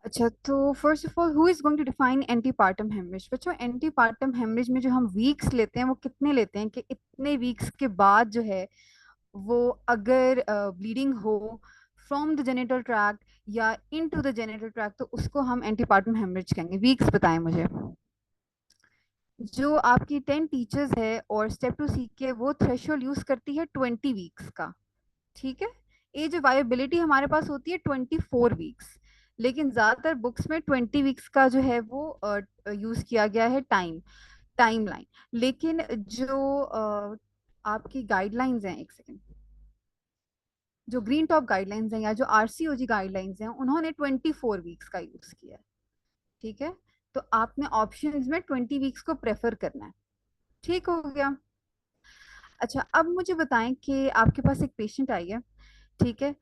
अच्छा, तो first of all who is going to define antepartum haemorrhage? बच्चों, antepartum haemorrhage में जो हम वीक्स लेते हैं वो कितने लेते हैं कि इतने वीक्स के बाद जो है वो अगर ब्लीडिंग हो फ्रॉम द जेनिटल ट्रैक्ट या इनटू द जेनिटल ट्रैक्ट, तो उसको हम एंटीपार्टम हेमरेज कहेंगे। वीक्स बताएं मुझे। जो आपकी 10 टीचर्स है और स्टेप टू सी के वो थ्रेशोल्ड यूज करती है 20 वीक्स का। ठीक है। एज ऑफ वायबिलिटी हमारे पास होती है 24 वीक्स, लेकिन ज्यादातर बुक्स में 20 वीक्स का जो है वो यूज किया गया है टाइमलाइन। लेकिन जो आपकी गाइडलाइंस हैं, एक सेकेंड, जो ग्रीन टॉप गाइडलाइंस हैं या जो आरसीओजी गाइडलाइंस हैं उन्होंने 24 वीक्स का यूज किया है। ठीक है। तो आपने ऑप्शंस में 20 वीक्स को प्रेफर करना है। ठीक हो गया। अच्छा, अब मुझे बताएं कि आपके पास एक पेशेंट आई है। ठीक है।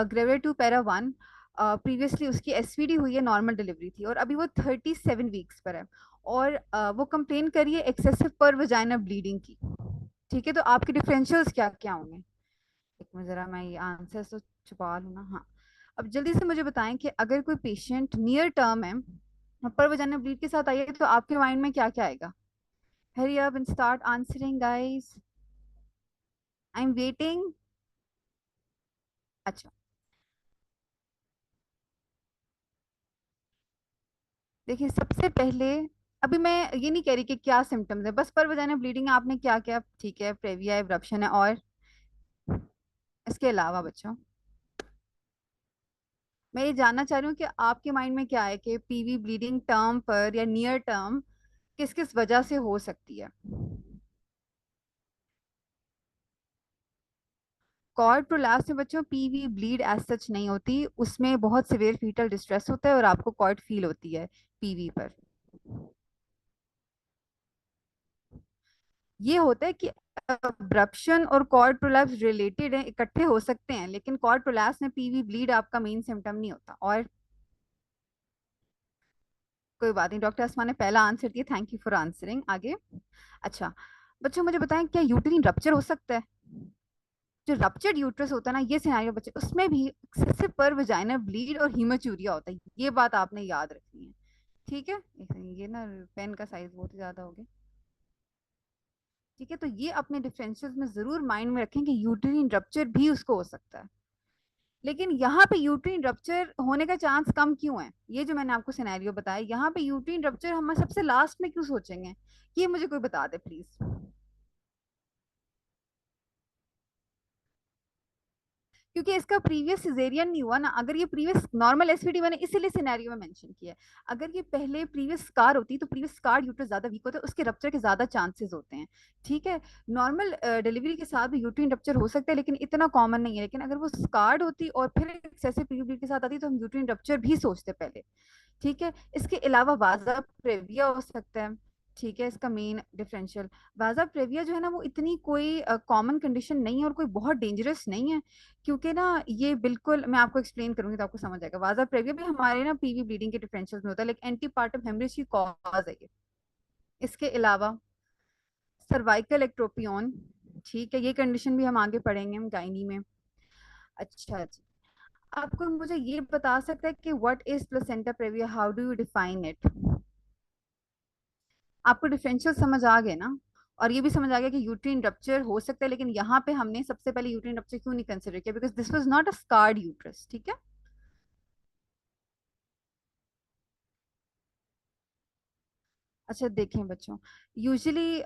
Gravid two para one. Previously उसकी एसवीडी हुई है, नॉर्मल डिलीवरी थी और अभी वो 37 वीक्स पर है। और वो कंप्लेन करिए एक्सेसिव पर वजाइना ब्लीडिंग की। ठीक है। तो आपके डिफरेंशियल्स क्या क्या होंगे? एक मिनट, जरा मैं ये आंसर तो छुपा लूँ ना। हाँ। अब जल्दी से मुझे बताएं कि अगर कोई पेशेंट नियर टर्म है पर वजाइना ब्लीड के साथ आई है तो आपके माइंड में क्या क्या आएगा? Hurry up and start answering guys, I am waiting. अच्छा, देखिए सबसे पहले, अभी मैं ये नहीं कह रही कि क्या सिम्टम्स है, बस पर वजाइना ब्लीडिंग है, आपने क्या क्या, ठीक है, प्रेविया एब्रप्शन है, और इसके अलावा बच्चों मैं ये जानना चाह रही हूँ कि आपके माइंड में क्या है कि पीवी ब्लीडिंग टर्म पर या नियर टर्म किस किस वजह से हो सकती है? कॉर्ड प्रोलैप्स में बच्चों पीवी ब्लीड एज सच नहीं होती, उसमें बहुत सिवियर फीटल डिस्ट्रेस होता है और आपको कॉर्ड फील होती है पीवी पर। ये होता है कि अब्रप्शन और कॉर्ड प्रोलैप्स रिलेटेड हैं, इकट्ठे हो सकते हैं, लेकिन कॉर्ड प्रोलैप्स में पीवी ब्लीड आपका मेन सिम्टम नहीं होता। और कोई बात नहीं, डॉक्टर असमा ने पहला आंसर दिया, थैंक यू फॉर आंसरिंग। आगे। अच्छा, बच्चों मुझे बताएं क्या यूट्रीन रप्चर हो सकता है? जो रप्चर्ड यूट्रस होता है ना, ये सिनेरियो बच्चे, उसमें भी एक्सेसिव पर वजाइनल ब्लीड और हीमोचूरिया होता है, ये बात आपने याद रखनी है। ठीक है। एक सेकंड, ये ना पेन का साइज बहुत ज्यादा हो गया। ठीक है। तो ये अपने डिफरेंशियल्स में जरूर माइंड में रखें कि यूट्रीन रप्चर भी उसको हो सकता है। लेकिन यहाँ पे यूट्रीन रप्चर होने का चांस कम क्यों है? ये जो मैंने आपको सिनेरियो बताया, यहाँ पे यूट्रीन रप्चर हम सबसे लास्ट में क्यों सोचेंगे? ये मुझे कोई बता दे प्लीज। क्योंकि इसका प्रीवियस सिजेरियन नहीं हुआ ना। अगर ये प्रीवियस नॉर्मल एसवीडी, मैंने इसीलिए सिनेरियो में मेंशन किया है, अगर ये पहले प्रीवियस स्कार होती तो प्रीवियस स्कार यूट्रस ज्यादा वीक होता है, उसके रप्चर के ज्यादा चांसेस होते हैं। ठीक है। नॉर्मल डिलीवरी के साथ भी यूट्रीन रप्चर हो सकता है, लेकिन इतना कॉमन नहीं है। लेकिन अगर वो स्कार्ड होती और फिर एक्सेसिव पीयूबी के साथ आती तो हम यूट्रीन रप्चर भी सोचते पहले। ठीक है। इसके अलावा वाजा प्रेविया हो सकता है। ठीक है। इसका मेन डिफरेंशियल, वाजा प्रेविया जो है ना वो इतनी कोई कॉमन कंडीशन नहीं है और कोई बहुत डेंजरस नहीं है, क्योंकि ना ये बिल्कुल, मैं आपको एक्सप्लेन करूंगी तो आपको समझ आएगा। वाजा प्रेविया भी हमारे ना पीवी ब्लीडिंग के डिफरेंशियल में होता है, लेकिन एंटीपार्टम हेमरेज की कॉज है ये। इसके अलावा सर्वाइकल एक्ट्रोपियन, ठीक है, ये कंडीशन भी हम आगे पढ़ेंगे हम गायनी में। अच्छा जी। आपको मुझे ये बता सकता है कि what is placenta praevia, how do you define it? आपको डिफरेंशियल समझ आ गए ना? और ये भी समझ आ गया कि यूट्रीन रप्चर हो सकता है, लेकिन यहाँ पे हमने सबसे पहले यूट्रीन रप्चर क्यों नहीं कंसिडर किया? Because this was not a scarred uterus. ठीक है। अच्छा देखें बच्चों, यूजुअली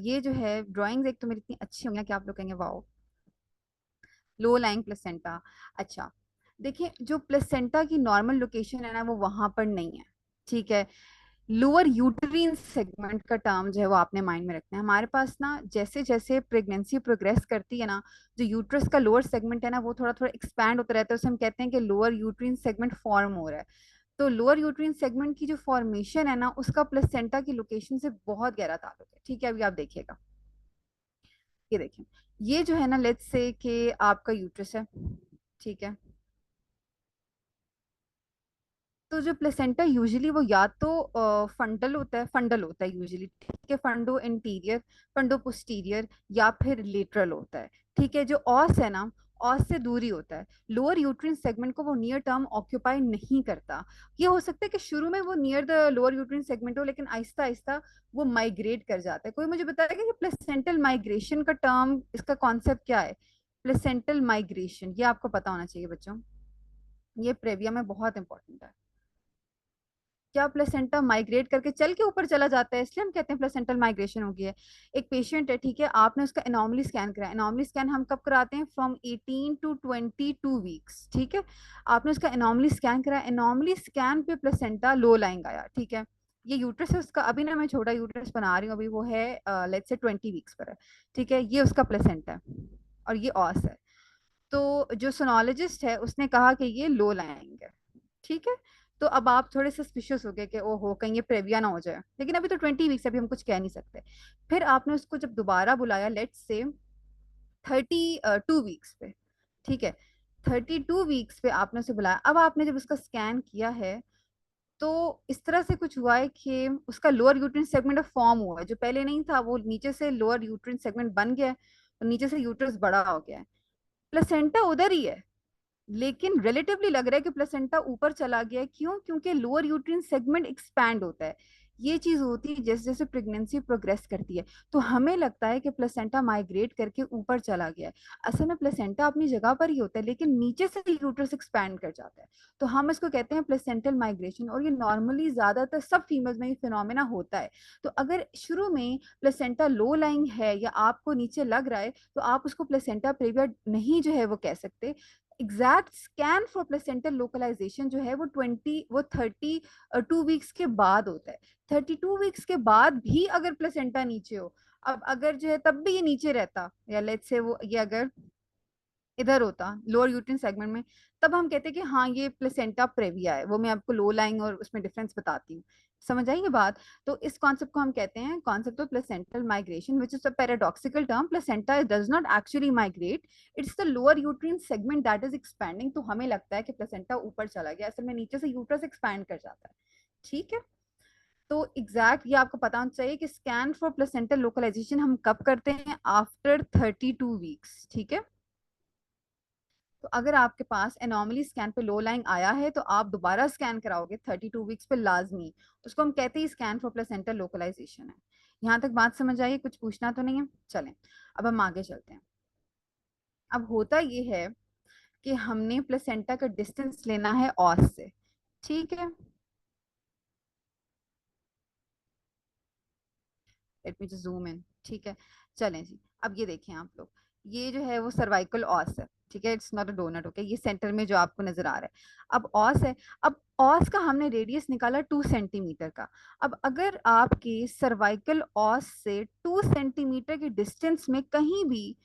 ये जो है ड्राइंग्स, एक तो मेरी इतनी अच्छी होंगी कि आप लोग कहेंगे वाओ, लो लाइंग प्लेसेंटा। अच्छा, देखिए जो प्लेसेंटा की नॉर्मल लोकेशन है ना वो वहां पर नहीं है। ठीक है। लोअर यूटरीन सेगमेंट का टर्म जो है वो आपने माइंड में रखना है। हमारे पास ना जैसे जैसे प्रेगनेंसी प्रोग्रेस करती है ना, जो यूट्रस का लोअर सेगमेंट है ना वो थोड़ा थोड़ा एक्सपैंड होता रहता है, उसे हम कहते हैं कि लोअर यूट्रीन सेगमेंट फॉर्म हो रहा है। तो लोअर यूट्रीन सेगमेंट की जो फॉर्मेशन है ना उसका प्लेसेंटा की लोकेशन से बहुत गहरा ताल्लुक है। ठीक है। अभी आप देखिएगा, ये देखें, ये जो है ना, लेट्स से कि आपका यूट्रस है। ठीक है। तो जो प्लेसेंटा यूजुअली वो या तो फंडल होता है यूजुअली। ठीक है। फंडो इंटीरियर, फंडो पोस्टीरियर, या फिर लेटरल होता है। ठीक है। जो ऑस है ना ऑस से दूर ही होता है। लोअर यूट्रिन सेगमेंट को वो नियर टर्म ऑक्यूपाई नहीं करता। ये हो सकता है कि शुरू में वो near the lower uterine segment हो, लेकिन आहिस्ता आहिस्ता वो माइग्रेट कर जाता है। कोई मुझे बताएगा कि प्लेसेंटल माइग्रेशन का टर्म, इसका कॉन्सेप्ट क्या है? प्लेसेंटल माइग्रेशन, ये आपको पता होना चाहिए बच्चों, ये प्रेविया में बहुत इंपॉर्टेंट है। क्या प्लेसेंटा माइग्रेट करके चल के ऊपर चला जाता है, इसलिए हम कहते हैं प्लेसेंटल माइग्रेशन हो गई है। एक पेशेंट है, ठीक है, आपने उसका एनॉमली स्कैन कराया। एनॉमली स्कैन हम कब कराते हैं? फ्रॉम 18 टू 22 वीक्स, ठीक है। आपने उसका एनॉमली स्कैन कराया, एनॉमली स्कैन पे प्लेसेंटा लो लाइंग आया, ठीक है। ये यूट्रस है उसका, अभी ना मैं छोटा यूट्रस बना रही हूँ, अभी वो है लेट्स से 20 वीक्स पर है, ठीक है। ये उसका प्लेसेंटा है और ये ऑस है। तो जो सोनोलॉजिस्ट है उसने कहा कि ये लो लाइंग है, ठीक है। तो अब आप थोड़े सस्पिशियस हो गए कि ओहो कहीं ये प्रेविया ना हो जाए, लेकिन अभी तो 20 वीक्स, अभी हम कुछ कह नहीं सकते। फिर आपने उसको जब दोबारा बुलाया, लेट्स से 32 वीक्स पे, ठीक है, 32 वीक्स पे आपने उसे बुलाया। अब आपने जब उसका स्कैन किया है तो इस तरह से कुछ हुआ है कि उसका लोअर यूट्रिन सेगमेंट फॉर्म हुआ है, जो पहले नहीं था, वो नीचे से लोअर यूट्रिन सेगमेंट बन गया है और नीचे से यूट्रस बड़ा हो गया है। प्लेसेंटा उधर ही है, लेकिन रिलेटिवली लग रहा है कि प्लेसेंटा ऊपर चला गया है। क्यों? क्योंकि लोअर यूट्रिन सेगमेंट एक्सपैंड होता है। ये चीज होती है जैसे जैसे प्रेगनेंसी प्रोग्रेस करती है, तो हमें लगता है कि प्लेसेंटा माइग्रेट करके ऊपर चला गया है। असल में प्लेसेंटा अपनी जगह पर ही होता है, लेकिन नीचे से यूट्रस एक्सपैंड कर जाता है। तो हम इसको कहते हैं प्लेसेंटल माइग्रेशन, और ये नॉर्मली ज्यादातर सब फीमेल्स में ये फिनोमेना होता है। तो अगर शुरू में प्लेसेंटा लो लाइंग है या आपको नीचे लग रहा है, तो आप उसको प्लेसेंटा प्रेविया नहीं जो है वो कह सकते। Exact scan for placental localisation जो है वो 32 वीक्स के बाद होता है। 32 वीक्स के बाद भी अगर प्लेसेंटा नीचे हो, अब अगर जो है तब भी ये नीचे रहता, या लेट्स से वो ये अगर इधर होता लोअर यूट्रिन सेगमेंट में, तब हम कहते हैं कि हाँ ये प्लेसेंटा प्रेविया है। वो मैं आपको लो लाइंग और उसमें डिफरेंस बताती हूँ, समझ आई ये बात? तो इस कॉन्सेप्ट को हम कहते हैं concept of placental migration, which is a paradoxical term. Placenta does not actually migrate, it's the lower uterine segment that is expanding. तो हमें लगता है कि प्लेसेंटा ऊपर चला गया, असल में नीचे से यूट्रस एक्सपैंड कर जाता है, ठीक है। तो एग्जैक्ट ये आपको पता होना चाहिए कि स्कैन फॉर प्लेसेंटल लोकलाइजेशन हम कब करते हैं? आफ्टर 32 वीक्स, ठीक है। तो अगर आपके पास एनॉमली स्कैन पे लो लाइंग आया है, तो आप दोबारा स्कैन कराओगे 32 वीक्स पे लाजमी। उसको हम कहते हैं स्कैन फॉर प्लेसेंटल लोकलाइजेशन है। यहाँ तक बात समझ आई? कुछ पूछना तो नहीं है? चलें, अब हम आगे चलते हैं। अब होता ये है कि हमने प्लेसेंटा का डिस्टेंस लेना है ऑस से, ठीक है। Let me just zoom in, ठीक है। चलें जी, अब ये देखें आप लोग, ये जो है वो सर्वाइकल ऑस है, ठीक है। It's not a doughnut, okay. ये सेंटर में जो आपको नजर आ रहा है, अब ऑस है। अब ऑस का हमने रेडियस निकाला 2 सेंटीमीटर का। अब अगर आपके सर्वाइकल ऑस से 2 सेंटीमीटर के डिस्टेंस में कहीं भी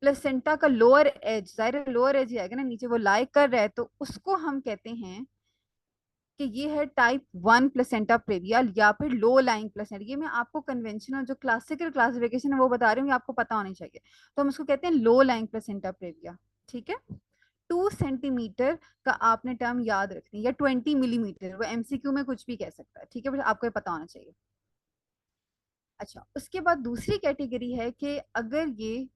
प्लेसेंटा का लोअर एज, जाहिर लोअर एज ही आएगा ना, नीचे वो लाई कर रहा है, तो उसको हम कहते हैं कि ये है टाइप 1 प्लेसेंटा प्रेविया, या फिर लो लाइंग प्लेसेंटा। ये मैं आपको कन्वेंशनल जो क्लासिकल क्लासिफिकेशन है वो बता रही हूँ, ये आपको पता होनी चाहिए। तो हम उसको कहते हैं लो लाइंग प्लेसेंटा प्रेविया, ठीक है। 2 सेंटीमीटर का आपने टर्म याद रखनी, या 20 मिलीमीटर, वो एमसीक्यू में कुछ भी कह सकता है, ठीक है, बस आपको ये पता होना चाहिए। अच्छा, उसके बाद दूसरी कैटेगरी है कि अगर ये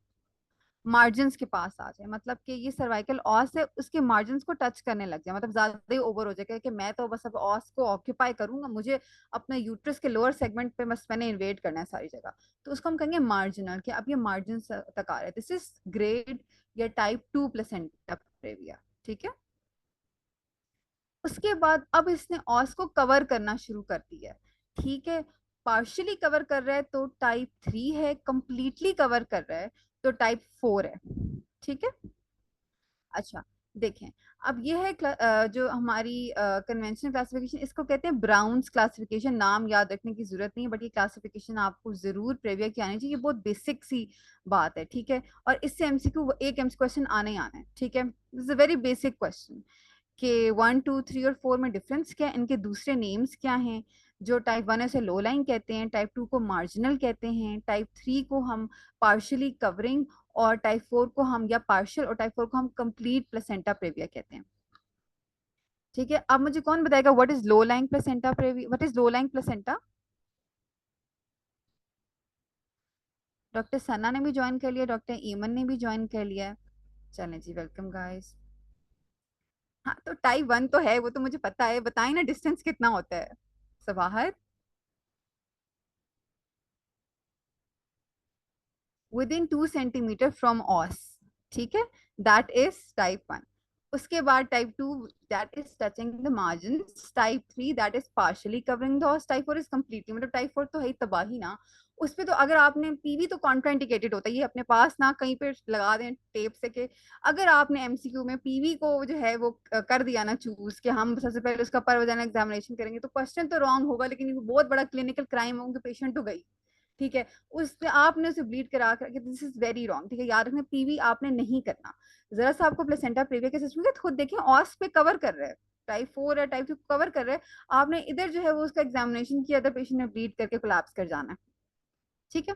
मार्जिन्स के पास आ जाए, मतलब कि ये सर्वाइकल ऑस है उसके मार्जिन्स को टच करने लग जाए, मतलब ज्यादा ही ओवर हो जाए कि मैं तो बस अब ऑस को ऑक्यूपाई करूंगा, मुझे अपने यूट्रस के लोअर सेगमेंट पे बस मैंने इन्वेट करना है सारी जगह। तो उसको हम कहेंगे मार्जिनल, कि अब ये मार्जिन तक आ रहा है। दिस इज ग्रेड या टाइप 2 प्लेसेंटा प्रेविया, ठीक है। उसके बाद अब इसने ऑस को कवर करना शुरू कर दिया है, ठीक है। पार्शियली कवर कर रहा है तो टाइप 3 है, कंप्लीटली कवर कर रहा है तो टाइप 4 है, ठीक है। अच्छा, देखें, अब ये है जो हमारी कन्वेंशनल क्लासिफिकेशन, इसको कहते हैं ब्राउन्स क्लासिफिकेशन। नाम याद रखने की जरूरत नहीं है, बट ये क्लासिफिकेशन आपको जरूर प्रेविया की आनी चाहिए, ये बहुत बेसिक सी बात है, ठीक है। और इससे एमसीक्यू, एक एमसीक्यू क्वेश्चन आने ही आना है, ठीक है। This is a very basic question कि 1 2 3 और 4 में डिफरेंस क्या है, इनके दूसरे नेम्स क्या हैं। जो टाइप 1 है उसे लो लाइन कहते हैं, टाइप 2 को मार्जिनल कहते हैं, टाइप 3 को हम पार्शियली कवरिंग, और टाइप 4 को हम, या पार्शियल, और टाइप 4 को हम कंप्लीट प्लेसेंटा प्रेविया कहते हैं, ठीक है। अब मुझे कौन बताएगा what is low lying placenta previa, what is low lying placenta? Doctor Sana ने भी ज्वाइन कर लिया, डॉक्टर ईमन ने भी ज्वाइन कर लिया है। चलें जी, वेलकम गाइस। हाँ, तो टाइप 1 तो है, वो तो मुझे पता है। बताएं ना डिस्टेंस कितना होता है सबाहर। Within 2 centimetre from os, ठीक है, दैट इज टाइप 1। उसके बाद type 2, that is touching the margin. Type 3, that is partially covering the os. Type 4 is completely, मतलब टाइप 4 तो है ही तबाही ना। उस पे तो अगर आपने पीवी तो कॉन्ट्राइंडिकेटेड होता है, ये अपने पास ना कहीं पे लगा दें टेप से के अगर आपने एमसीक्यू में पीवी को जो है वो कर दिया ना चूज कि हम सबसे पहले उसका परवजाना एग्जामिनेशन करेंगे, तो क्वेश्चन तो रॉन्ग होगा, लेकिन ये बहुत बड़ा क्लिनिकल क्राइम होगा, पेशेंट तो गई, ठीक है, उसने आपने उसे ब्लीड करा कर, दिस इज वेरी रॉन्ग, ठीक है। याद रखना पीवी आपने नहीं करना। जरा सा आपको प्लेसेंटा प्रेविया के सिस्टम के खुद देखें ऑस पे कवर कर रहे हैं, टाइप 4 या टाइप 2 कवर कर रहे हैं, आपने इधर जो है वो उसका एग्जामिनेशन किया था, पेशेंट ने ब्लीड करके कोलैप्स कर जाना है, ठीक है।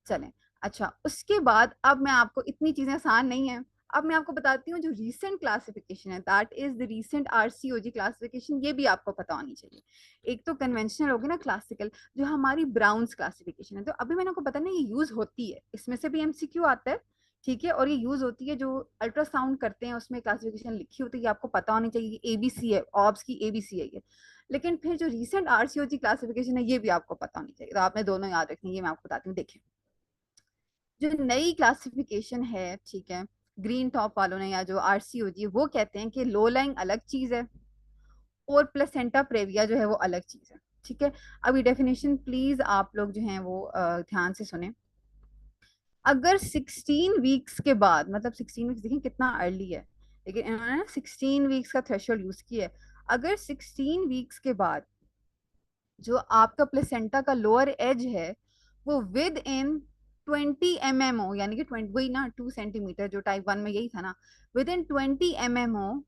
चलें, अच्छा उसके बाद अब मैं आपको, इतनी चीजें आसान नहीं है, अब मैं आपको बताती हूँ जो रीसेंट क्लासिफिकेशन है, that is the recent RCOG classification. ये भी आपको पता होनी चाहिए। एक तो कन्वेंशनल होगी ना क्लासिकल, जो हमारी ब्राउन्स क्लासिफिकेशन है, तो अभी मैंने आपको पता नहीं ये यूज होती है, इसमें से भी एमसीक्यू आता है, ठीक है, और ये यूज होती है जो अल्ट्रासाउंड करते हैं उसमें क्लासिफिकेशन लिखी होती है, ये आपको पता होनी चाहिए। एबीसी है, ऑब्स की एबीसी है ये। लेकिन फिर जो रीसेंट आरसीओजी क्लासिफिकेशन है ये भी आपको पता होनी चाहिए, तो आपने दोनों याद रखनी है, ये मैं आपको बताती हूँ। देखिए, जो नई क्लासिफिकेशन है, ठीक है, ग्रीन टॉप वालों ने या जो आरसीओजी, वो कहते हैं कि लो लाइंग अलग चीज है और प्लेसेंटा प्रेविया जो है वो अलग चीज है, ठीक है। अभी डेफिनेशन प्लीज आप लोग जो हैं वो ध्यान से सुने। अगर 16 वीक्स के बाद, मतलब 16 वीक्स देखें कितना अर्ली है, लेकिन इन्होंने ना 16 वीक्स का थ्रेशोल्ड यूज किया है। अगर 16 वीक्स के बाद जो आपका प्लेसेंटा का लोअर एज है वो विद इन 20 mm हो, यानी कि 20, वही ना 2 सेंटीमीटर जो टाइप 1 में यही था ना, विद इन 20 mm हो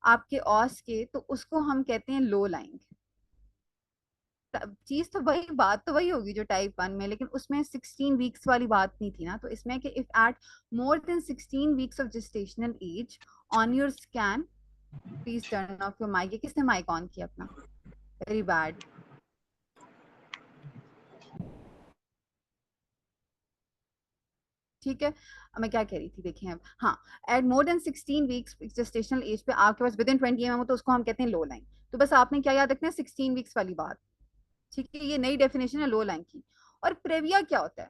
आपके ऑस के, तो उसको हम कहते हैं लो लाइंग। चीज तो वही, बात तो वही होगी जो टाइप 1 में, लेकिन उसमें 16 वीक्स वाली बात नहीं थी ना। तो इसमें कि if at more than 16 weeks of gestational age on your scan, please turn off your mic. किसने माइक ऑन किया अपना? वेरी बैड, ठीक है। अब मैं क्या कह रही थी, देखिए अब, हाँ, at more than 16 weeks gestational age पे आपके पास विद इन 20 mm हो, तो उसको हम कहते हैं लो लाइन। तो बस आपने क्या याद रखना है, 16 वीक्स वाली बात, ठीक है। ये नई डेफिनेशन है लो लाइन की। और प्रेविया क्या होता है?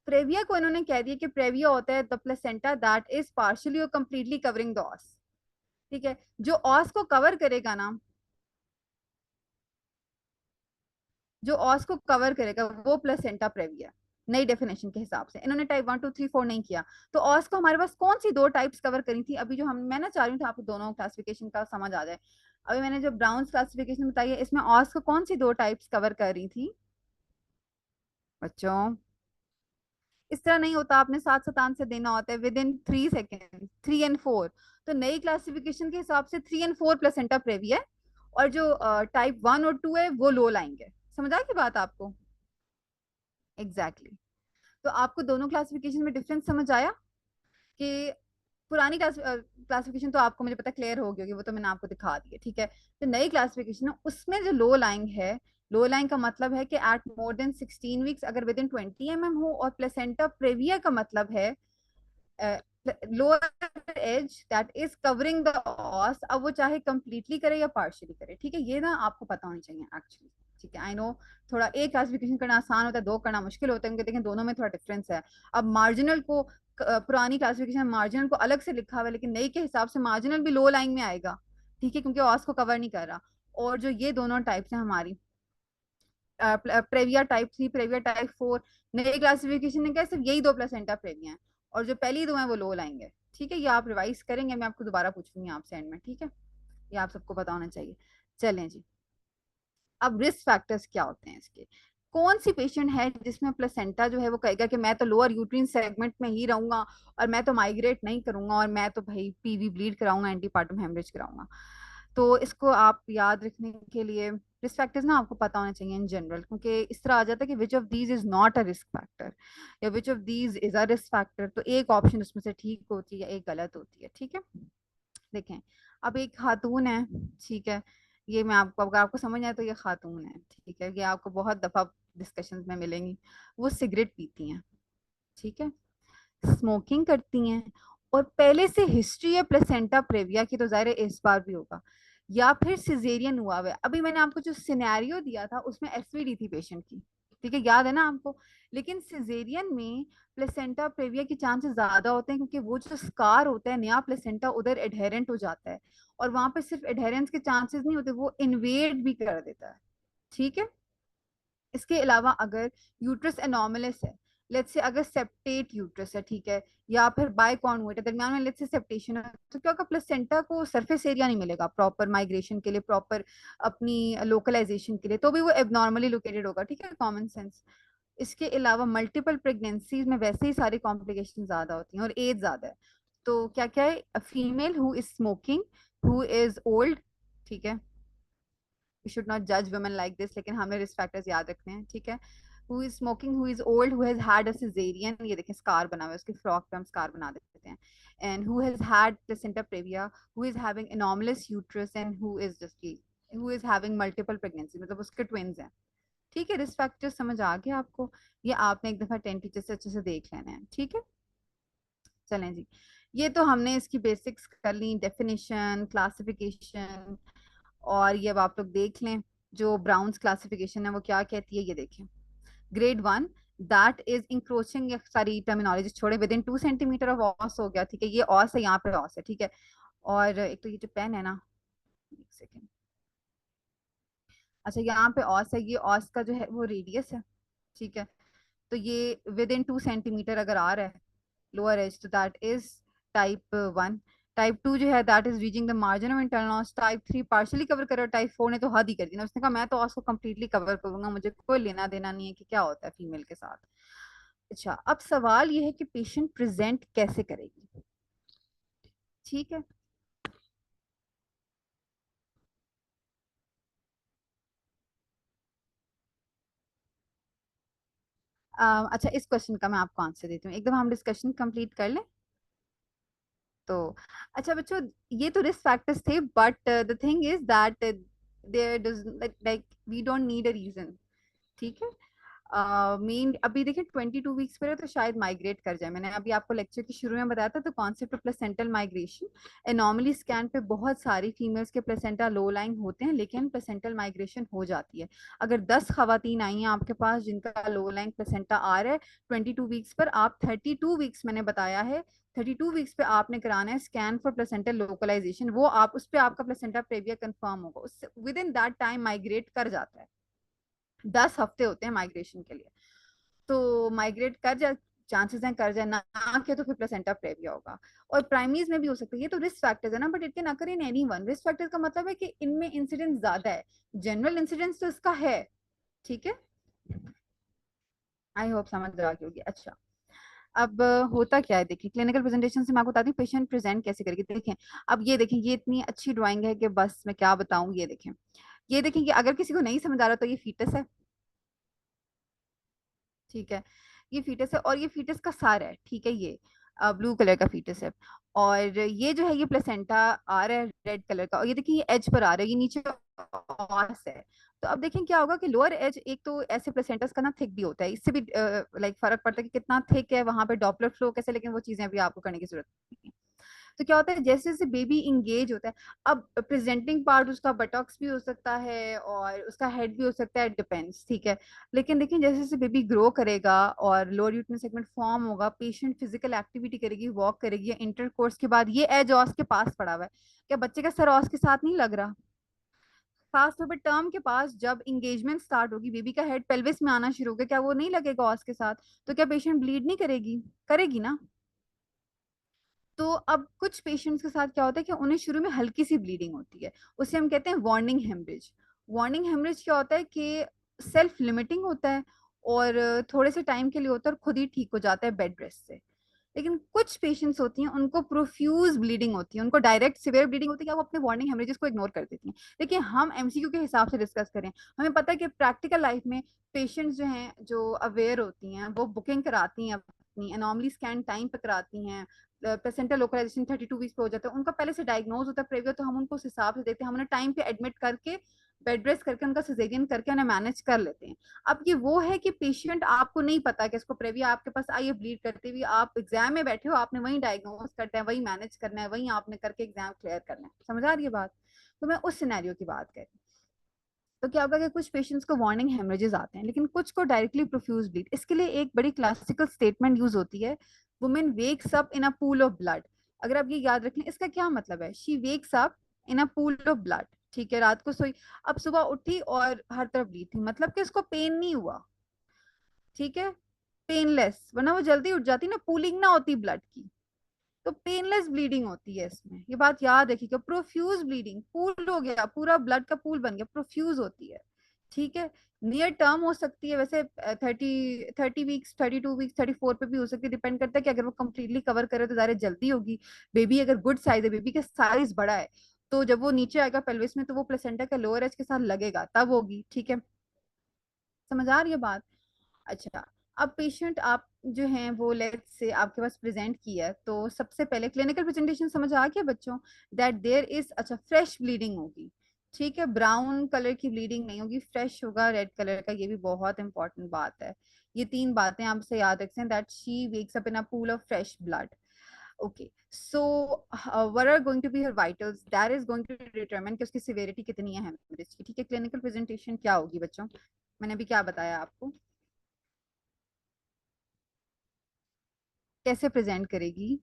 प्रेविया को इन्होंने कह दिया कि प्रेविया होता है the placenta that is partially और कंप्लीटली कवरिंग द ऑस, ठीक है। जो ऑस को कवर करेगा ना, जो ऑस को कवर करेगा वो प्लेसेंटा प्रेविया, नई डेफिनेशन के हिसाब से। इन्होंने टाइप 1 2 3 4 नहीं किया। तो ऑस को हमारे पास कौन सी दो टाइप्स कवर करी थी अभी, जो हम, मैं ना चाह रही हूँ आपको दोनों क्लासिफिकेशन का समझ आ जाए। अभी मैंने जो ब्राउन क्लासिफिकेशन बताई है, इसमें ऑस को कौन सी दो टाइप्स कवर कर रही थी बच्चों? इस तरह नहीं होता, आपने सात सात आंसर देना होता है विद इन 3 सेकेंड, 3 and 4। तो नई क्लासिफिकेशन के हिसाब से 3 and 4 प्लेसेंटा प्रेविया है, और जो टाइप 1 और 2 है वो लो लाएंगे। समझ आ गई बात आपको? Exactly exactly. तो आपको दोनों क्लासिफिकेशन में डिफरेंस समझ आया कि पुरानी क्लासिफिकेशन तो आपको मुझे पता क्लियर हो गई होगी, वो तो मैंने आपको दिखा दी है, ठीक है। तो नई क्लासिफिकेशन है उसमें जो लो लाइंग है, लो लाइन का मतलब है कि एट मोर देन 16 वीक्स, अगर विद इन 20 mm हो, और प्लेसेंटा प्रेविया का मतलब है lower edge that is covering the os. अब वो चाहे कंप्लीटली करे या पार्शियली करे, ठीक है, ये ना आपको पता होना चाहिए एक्चुअली, ठीक है। आई नो थोड़ा एक क्लासिफिकेशन करना आसान होता है, दो करना मुश्किल होता है, क्योंकि देखें दोनों में थोड़ा डिफरेंस है। अब मार्जिनल को, पुरानी क्लासिफिकेशन मार्जिनल को अलग से लिखा हुआ है, लेकिन नई के हिसाब से मार्जिनल भी लो लाइन में आएगा, ठीक है, क्योंकि ऑस को कवर नहीं कर रहा। और जो ये दोनों टाइप्स हैं हमारी, प्रेविया टाइप 3, प्रेविया टाइप 4, नई क्लासिफिकेशन ने क्या सिर्फ यही दो प्लेसेंटा प्रेविया हैं, और जो पहली दो हैं वो लो लाएंगे, ठीक है। ये आप रिवाइज करेंगे, मैं आपको दोबारा पूछूंगी आपसे एंड में, ठीक है। ये आप सबको पता होना चाहिए। चलें जी, अब रिस्क फैक्टर्स क्या होते हैं इसके? कौन सी पेशेंट है जिसमें प्लेसेंटा जो है वो कहेगा कि मैं तो लोअर यूट्रीन सेगमेंट में ही रहूंगा, और मैं तो माइग्रेट नहीं करूंगा, और मैं तो भाई पीवी ब्लीड कराऊंगा, एंटीपार्टम हेमरेज कराऊंगा। तो इसको आप याद रखने के लिए रिस्क फैक्टर्स ना आपको पता होना चाहिए इन जनरल, क्योंकि इस तरह आ जाता है कि which of these is not a risk factor, या which of these is a risk factor, तो एक ऑप्शन उसमें से ठीक होती है या एक गलत होती है, ठीक है। देखें, अब एक खातून है, ठीक है, ये मैं आपको, अगर आपको समझ आए तो ये खातून है, ठीक है, ये आपको बहुत दफा डिस्कशन में मिलेंगी। वो सिगरेट पीती हैं, ठीक है, स्मोकिंग करती हैं, और पहले से हिस्ट्री है प्लेसेंटा प्रेविया की, तो जाहिर है इस बार भी होगा, या फिर सिजेरियन हुआ हुआ है। अभी मैंने आपको जो सिनेरियो दिया था उसमें एसवीडी थी पेशेंट की, ठीक है, याद है ना आपको। लेकिन सिजेरियन में प्लेसेंटा प्रेविया के चांसेस ज्यादा होते हैं, क्योंकि वो जो स्कार होता है नया प्लेसेंटा उधर एडहेरेंट हो जाता है, और वहां पे सिर्फ एडहेरेंस के चांसेस नहीं होते, वो इन्वेड भी कर देता है, ठीक है। इसके अलावा अगर यूट्रस एनोमलस है, लेट्स से अगर सेप्टेट यूट्रस है, ठीक है, या फिर बाइकॉन्वेट है, दरमियान में लेट्स से सेप्टेशन है, तो क्या होगा, प्लेसेंटा को सरफेस एरिया नहीं मिलेगा प्रॉपर माइग्रेशन के लिए, प्रॉपर अपनी लोकलाइजेशन के लिए, तो भी वो एबनॉर्मली लोकेटेड होगा, ठीक है, कॉमन सेंस। इसके अलावा मल्टीपल प्रेगनेंसीज में वैसे ही सारी कॉम्प्लिकेशन ज्यादा होती हैं और एज ज्यादा है। तो क्या क्या है, female who is smoking, who is old, ठीक है, we should not judge women like this, लेकिन हमें रिस्क फैक्टर्स याद रखने हैं, ठीक है। who is smoking, who is old, who has had a cesarean, ये देखें स्कार बना हुआ है, उसके फ्रॉक पे हम स्कार बना देते हैं, and who has had placenta previa, who is having anomalous uterus, and who is having multiple pregnancy, मतलब उसके ट्विंस हैं, ठीक है। रिस्क फैक्टर्स समझ आ गया आपको, ये आपने एक दफा 10 टीचर से अच्छे से देख लेना है, ठीक है। चलें जी, ये तो हमने इसकी बेसिक्स कर ली, डेफिनेशन, क्लासिफिकेशन, और ये अब आप लोग देख लें जो ब्राउन्स क्लासिफिकेशन है वो क्या कहती है, ये देखें। ग्रेड 1 दैट इज इंक्रोचिंग, सारी टर्मिनोलॉजी छोड़े, विद इन 2 सेंटीमीटर ऑफ ऑस हो गया, ठीक है, ये ऑस है, यहाँ पे ऑस है, ठीक है। और एक तो ये जो पेन है ना, एक सेकेंड, अच्छा यहाँ पे ऑस है, ये ऑस का जो है वो रेडियस है, ठीक है। तो ये विद इन 2 सेंटीमीटर अगर आ रहा है लोअर एज, तो दैट इज टाइप 1। टाइप 2 जो है that is reaching the margin of internal ऑस। Type 3 partially cover कर, टाइप 4 ने तो हद ही कर दी ना, उसने कहा मैं तो ऑस को कंप्लीटली कवर करूंगा, मुझे कोई लेना देना नहीं है कि क्या होता है फीमेल के साथ। अच्छा, अब सवाल ये है कि पेशेंट प्रेजेंट कैसे करेगी, ठीक है। अच्छा, इस क्वेश्चन का मैं आपको आंसर देती हूँ, एकदम हम डिस्कशन कंप्लीट कर लें तो। अच्छा बच्चों, ये तो रिस्क फैक्टर्स थे, but the thing is that there does like we don't need a reason, ठीक है। मेन अभी देखिए 22 वीक्स पर है, तो शायद माइग्रेट कर जाए। मैंने अभी आपको लेक्चर के शुरू में बताया था, तो concept of placental migration, anomaly scan पे बहुत सारी फीमेल्स के प्लेसेंटा लो लाइंग होते हैं, लेकिन प्लेसेंटल माइग्रेशन हो जाती है। अगर 10 खवातीन आई हैं आपके पास जिनका लो लाइंग प्लेसेंटा आ रहा है 22 वीक्स पर, आप 32 वीक्स मैंने बताया है, 32 वीक्स पे आपने कराना है स्कैन फॉर प्लेसेंटल लोकलाइजेशन, वो आप उस पर आपका प्लेसेंटा प्रेविया कंफर्म होगा, उससे with in that time migrate कर जाता है। 10 हफ्ते होते हैं माइग्रेशन के लिए, तो माइग्रेट कर जाए, चांसेस हैं कर जाए, ना के तो फिर प्लेसेंटा प्रेविया होगा। और प्राइमरीज में भी हो सकता है, ये तो रिस्क फैक्टर्स है ना, but it can occur in anyone. Risk factors का मतलब है कि इनमें इंसिडेंस ज्यादा है, जनरल इंसिडेंस तो इसका है, ठीक है। आई होप समझ आ गई होगी। अच्छा, अब होता क्या है, देखिए क्लिनिकल प्रेजेंटेशन से मैं आपको बताती हूँ पेशेंट प्रेजेंट कैसे करेगी। देखें, अब ये देखें, ये इतनी अच्छी ड्राइंग है कि बस मैं क्या बताऊं। ये देखें, ये देखें कि अगर किसी को नहीं समझ आ रहा तो ये फीटस है, ठीक है, ये फीटस है, और ये फीटस का सार है, ठीक है, ये ब्लू कलर का फीटस है, और ये जो है ये प्लेसेंटा आ रहा है रेड कलर का, और ये देखिए ये एज पर आ रहा है, ये नीचे ऑस है। तो अब देखें क्या होगा कि लोअर एज, एक तो ऐसे प्लेसेंटास का ना थिक भी होता है, इससे भी लाइक फर्क पड़ता है कि कितना थिक है वहां पे, डॉपलर फ्लो कैसे, लेकिन वो चीजें अभी आपको करने की जरूरत नहीं है। तो क्या होता है जैसे जैसे बेबी इंगेज होता है, अब प्रेजेंटिंग पार्ट उसका बटॉक्स भी हो सकता है और उसका हेड भी हो सकता है, डिपेंड्स, ठीक है। लेकिन देखिए जैसे जैसे बेबी ग्रो करेगा और लोअर यूट्रस सेगमेंट फॉर्म होगा, पेशेंट फिजिकल एक्टिविटी करेगी, वॉक करेगी, या इंटरकोर्स के बाद ये एज ऑस के पास पड़ा हुआ है, क्या बच्चे का सर ऑस के साथ नहीं लग रहा। खास तौर पर टर्म के पास जब इंगेजमेंट स्टार्ट होगी, बेबी का हेड पेल्विस में आना शुरू होगा, क्या वो नहीं लगेगा ऑस के साथ, तो क्या पेशेंट ब्लीड नहीं करेगी, करेगी ना। तो अब कुछ पेशेंट्स के साथ क्या होता है कि उन्हें शुरू में हल्की सी ब्लीडिंग होती है, उसे हम कहते हैं वार्निंग हेमरेज। वार्निंग हेमरेज क्या होता है कि सेल्फ लिमिटिंग होता है, और थोड़े से टाइम के लिए होता है और खुद ही ठीक हो जाता है बेड रेस्ट से। लेकिन कुछ पेशेंट्स होती हैं उनको प्रोफ्यूज ब्लीडिंग होती है, उनको डायरेक्ट सिवियर ब्लीडिंग होती है, क्या वो अपने वार्निंग हेमरेजेस को इग्नोर कर देती हैं। देखिए हम एमसीक्यू के हिसाब से डिस्कस करें, हमें पता है कि प्रैक्टिकल लाइफ में पेशेंट्स जो हैं जो अवेयर होती हैं वो बुकिंग कराती हैं, अपनी एनॉमली स्कैन टाइम पे कराती हैं, प्लेसेंटा लोकलाइजेशन 32 वीक्स पे हो जाता है, उनका पहले से डायग्नोज होता है प्रेवियर, तो हम उनको उस हिसाब से देखते हैं, हम उन्हें टाइम पे एडमिट करके बेड रेस्ट करके उनका सिजेरियन करके उन्हें मैनेज कर लेते हैं। अब ये वो है कि पेशेंट आपको नहीं पता कि इसको प्रेविया आपके पास आई है ब्लीड करते हुए, आप एग्जाम में बैठे हो, आपने वही डायग्नोज करना है, वही मैनेज करना है, वही आपने करके एग्जाम क्लियर करना है। समझ आ रही है बात? तो मैं उस सिनेरियो की बात कर रही हूँ। तो क्या होगा कि कुछ पेशेंट्स को वार्निंग हेमरेजेस आते हैं, लेकिन कुछ को डायरेक्टली प्रोफ्यूज ब्लीड। इसके लिए एक बड़ी क्लासिकल स्टेटमेंट यूज होती है, women wax up in a pool of blood. अगर आप ये याद रखें, इसका क्या मतलब है, she wakes up in a pool of blood. ठीक है, रात को सोई, अब सुबह उठी और हर तरफ ब्लीड थी, मतलब कि उसको पेन नहीं हुआ। ठीक है, पेनलेस, वरना वो जल्दी उठ जाती ना, पूलिंग ना होती ब्लड की। तो पेनलेस ब्लीडिंग होती है इसमें, ये बात याद रखिएगा। प्रोफ्यूज ब्लीडिंग, पूल हो गया, पूरा ब्लड का पूल बन गया, प्रोफ्यूज होती है। ठीक है, नियर टर्म हो सकती है, वैसे 30 वीक्स, 32 वीक्स, 34 पे भी हो सकती है, डिपेंड करता है कि अगर वो कंप्लीटली कवर करे तो ज्यादा जल्दी होगी। बेबी अगर गुड साइज है, बेबी का साइज बड़ा है, तो जब वो नीचे आएगा पेल्विस में, तो वो प्लेसेंटा का लोअर एज के साथ लगेगा, तब होगी। ठीक है, समझ आ रही है बात? अच्छा, अब पेशेंट आप जो हैं वो लेट्स से आपके पास प्रेजेंट किया, तो सबसे पहले क्लिनिकल प्रेजेंटेशन समझ आ गया बच्चों, दैट देयर इज, अच्छा फ्रेश ब्लीडिंग होगी। ठीक है, ब्राउन कलर की ब्लीडिंग नहीं होगी, फ्रेश होगा रेड कलर का, ये भी बहुत इंपॉर्टेंट बात है। ये तीन बातें आपसे याद रखें, that she wakes up in a pool of fresh blood. Okay, so what are going to be her vitals, that is going to determine कि उसकी सिवियरिटी कितनी है हेमरेज की। ठीक है, क्लिनिकल प्रेजेंटेशन क्या होगी बच्चों, मैंने अभी क्या बताया आपको, कैसे प्रेजेंट करेगी?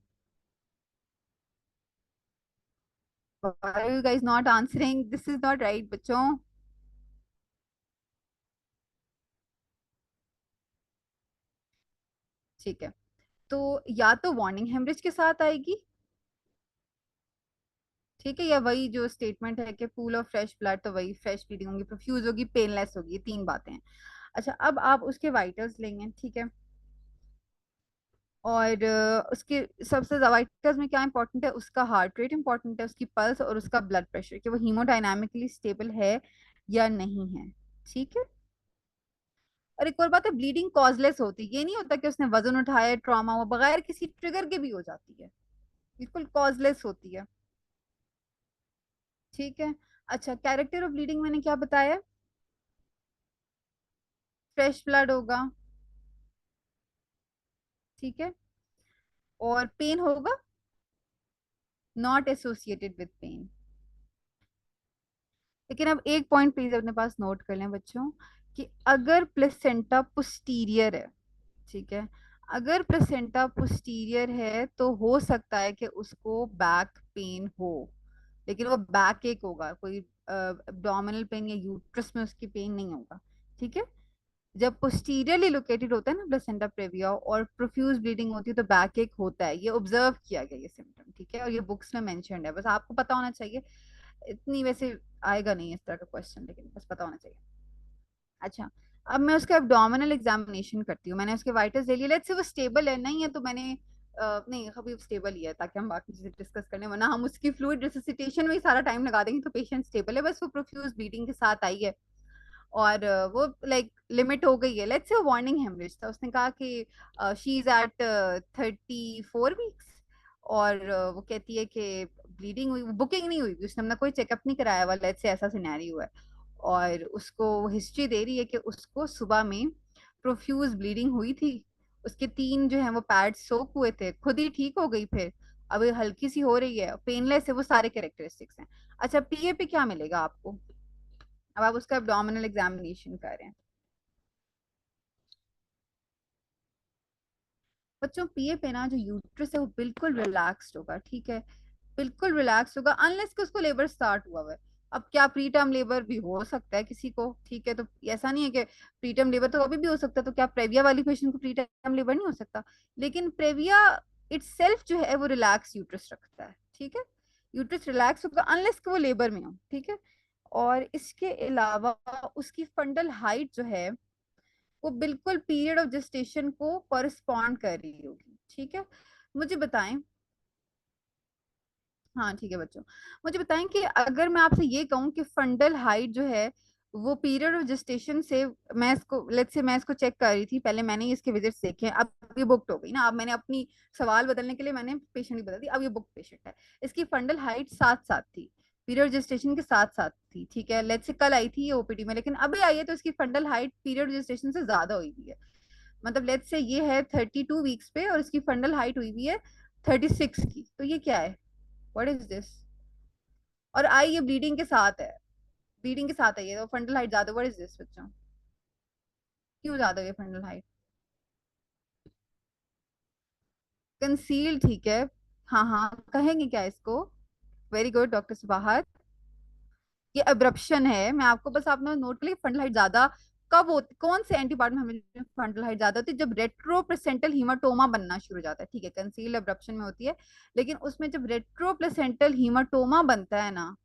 Why are you guys not answering? This is not right, बच्चों। ठीक है, तो या तो वार्निंग हेमरेज के साथ आएगी, ठीक है, या वही जो स्टेटमेंट है कि पूल ऑफ फ्रेश ब्लड, तो वही फ्रेश ब्लीडिंग होगी, प्रोफ्यूज होगी, पेनलेस होगी, तीन बातें हैं। अच्छा, अब आप उसके वाइटल्स लेंगे, ठीक है, और उसके सबसे वाइटल्स में क्या इंपॉर्टेंट है, उसका हार्ट रेट इंपॉर्टेंट है, उसकी पल्स और उसका ब्लड प्रेशर, कि वो हीमोडायनामिकली स्टेबल है या नहीं है। ठीक है, और एक और बात है, ब्लीडिंग कॉजलेस होती है, ये नहीं होता कि उसने वजन उठाया, ट्रॉमा हुआ, बगैर किसी ट्रिगर के भी हो जाती है, बिल्कुल कॉजलेस होती है। ठीक है, अच्छा कैरेक्टर ऑफ ब्लीडिंग मैंने क्या बताया, फ्रेश ब्लड होगा। ठीक है, और पेन होगा, नॉट एसोसिएटेड विद पेन। लेकिन अब एक पॉइंट प्लीज अपने पास नोट कर लें बच्चों, कि अगर प्लेसेंटा पोस्टीरियर है, ठीक है, अगर प्लेसेंटा पोस्टीरियर है तो हो सकता है कि उसको बैक पेन हो, लेकिन वो बैक एक होगा, कोई एब्डोमिनल पेन या यूट्रस में उसकी पेन नहीं होगा। ठीक है, जब पोस्टीरियरली लोकेटेड होता है ना प्लेसेंटा प्रेविया और प्रोफ्यूज ब्लीडिंग होती है, तो बैक एक होता है, ये ऑब्जर्व किया गया ये सिम्टम। ठीक है, और ये बुक्स में मेंशन्ड है, बस आपको पता होना चाहिए। इतनी वैसे आएगा नहीं इस तरह का क्वेश्चन, लेकिन बस पता होना चाहिए। अच्छा, अब मैं उसका एब्डोमिनल एग्जामिनेशन करती हूँ, मैंने उसके वाइटल्स ले लिए, लेट्स से वो स्टेबल है, नहीं है तो मैंने नहीं अभी स्टेबल ही है, ताकि हम बाकी चीजें डिस्कस कर लें, वरना हम उसकी फ्लूइड रिससिटेशन में ही सारा टाइम लगा देंगे, तो पेशेंट स्टेबल है, बस वो प्रोफ्यूज ब्लीडिंग के साथ आई है, और वो लाइक लिमिट हो गई है, लेट्स से वार्निंग हेमरेज था, उसने कहा कि शी इज एट 34 वीक्स, और वो कहती है कि ब्लीडिंग हुई, बुकिंग नहीं हुई, उसने अपना कोई चेकअप नहीं कराया हुआ, लेट्स से ऐसा सिनेरियो है, और उसको हिस्ट्री दे रही है कि उसको सुबह में प्रोफ्यूज ब्लीडिंग हुई थी, उसके तीन जो है वो पैड सोक हुए थे, खुद ही ठीक हो गई, फिर अब ये हल्की सी हो रही है, पेनलेस है, वो सारे कैरेक्टरिस्टिक्स हैं। अच्छा, पीए पे क्या मिलेगा आपको, अब आप उसका एब्डोमिनल एग्जामिनेशन कर रहे हैं बच्चों, पीए पे ना जो यूट्रस है वो बिल्कुल रिलैक्स्ड होगा। ठीक है, बिल्कुल रिलैक्स होगा, अनलेस कि उसको लेबर स्टार्ट हुआ हुआ है। अब क्या प्री टर्म लेबर भी हो सकता है किसी को, ठीक है, तो ऐसा नहीं है कि प्री टर्म लेबर तो अभी भी हो सकता है, तो क्या प्रेविया वाली पेशेंट को प्री टर्म लेबर नहीं हो सकता? लेकिन प्रेविया इटसेल्फ जो है वो रिलैक्स यूट्रस रखता है। ठीक है, यूट्रस रिलैक्स होगा अनलेस कि वो लेबर में हो। ठीक है, और इसके अलावा उसकी फंडल हाइट जो है वो बिल्कुल पीरियड ऑफ जेस्टेशन को कॉरिस्पॉन्ड कर रही होगी। ठीक है, मुझे बताएं, हाँ ठीक है बच्चों, मुझे बताएं कि अगर मैं आपसे ये कहूँ कि फंडल हाइट जो है वो पीरियड ऑफ जेस्टेशन से, मैं इसको लेट्स से मैं इसको चेक कर रही थी, पहले मैंने इसके विजिट्स देखे, अब ये बुकड हो गई ना, अब मैंने अपनी सवाल बदलने के लिए मैंने पेशेंट ही बदल दी, अब ये बुक पेशेंट है, इसकी फंडल हाइट 7 7 थी, पीरियड जेस्टेशन के साथ साथ थी, ठीक है, लेट्स से कल आई थी ये ओपीडी में, लेकिन अभी आई है तो इसकी फंडल हाइट पीरियड जेस्टेशन से ज्यादा हुई हुई है। मतलब लेट्स से ये है 32 वीक्स पे और इसकी फंडल हाइट हुई हुई है 36 की, तो ये क्या है, व्हाट इज दिस। और आई ये ब्लीडिंग के साथ है, ब्लीडिंग के साथ है ये, तो फंडल हाइट ज्यादा, व्हाट इज दिस बच्चों, क्यों ज्यादा है फंडल हाइट। कंसील, ठीक है। हाँ हाँ, कहेंगे क्या इसको। Very good doctor Subahat. ये अब्रप्शन है, मैं आपको बस आपने नोट के लिए, फंडल हाइट ज्यादा कब होती, कौन से एंटीबायोटिक में हमें फंडल हाइट ज्यादा होती है, जब रेट्रोप्लेसेंटल हीमाटोमा बनना शुरू हो जाता है, ठीक है, कंसील अब्रप्शन में होती है। लेकिन उसमें जब रेट्रोप्लेसेंटल हीमाटोमा बनता है ना,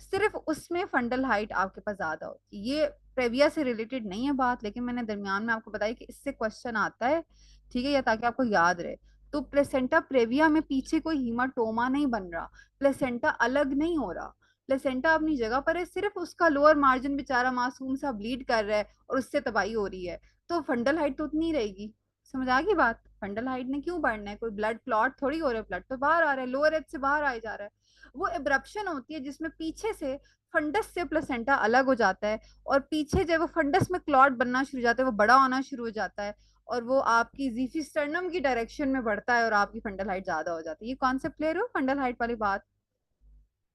सिर्फ उसमें फंडल हाइट आपके पास ज्यादा होती है। ये प्रेविया से रिलेटेड नहीं है बात, लेकिन मैंने दरमियान में आपको बताया कि इससे क्वेश्चन आता है, ठीक है, या ताकि आपको याद रहे। तो प्लेसेंटा प्रेविया में पीछे कोई हीमाटोमा नहीं बन रहा, प्लेसेंटा अलग नहीं हो रहा, प्लेसेंटा अपनी जगह पर है, सिर्फ उसका लोअर मार्जिन बेचारा मासूम सा ब्लीड कर रहा है और उससे तबाही हो रही है। तो फंडल हाइट तो उतनी ही रहेगी। समझ आ गई बात, फंडल हाइट ने क्यों बढ़ना है, कोई ब्लड क्लॉट थोड़ी हो रहा है, ब्लड तो बाहर आ रहा है, लोअर एज से बाहर आ जा रहा है। वो एब्रप्शन होती है जिसमें पीछे से फंडस से प्लेसेंटा अलग हो जाता है, और पीछे जब वो फंडस में क्लॉट बनना शुरू हो जाता है, वो बड़ा होना शुरू हो जाता है, और वो आपकी जीफिस्टर्नम की डायरेक्शन में बढ़ता है और आपकी फंडल हाइट ज्यादा हो जाती है। ये कॉन्सेप्ट क्लियर हो फंडल हाइट वाली बात।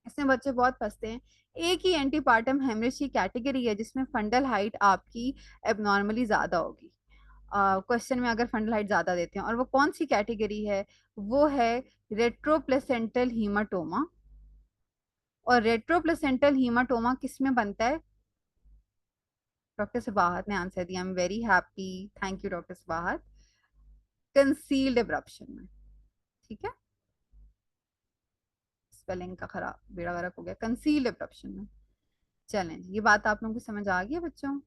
इसमें बच्चे बहुत फंसते हैं। एक ही एंटीपार्टम हेमरेज की कैटेगरी है जिसमें फंडल हाइट आपकी एबनॉर्मली ज्यादा होगी, क्वेश्चन में अगर फंडल हाइट ज्यादा देते हैं, और वो कौन सी कैटेगरी है, वो है रेट्रोप्लेसेंटल हीमाटोमा। और रेट्रोप्लेसेंटल हीमाटोमा किस में बनता है, डॉक्टर सबाहत ने आंसर दिया, I am very happy, thank you doctor Sabahat, concealed abruption में, ठीक है, स्पेलिंग का खराब बेड़ा गर्क हो गया, कंसील्ड एब्रप्शन में। चलें जी, ये बात आप लोगों को समझ आ गई है बच्चों।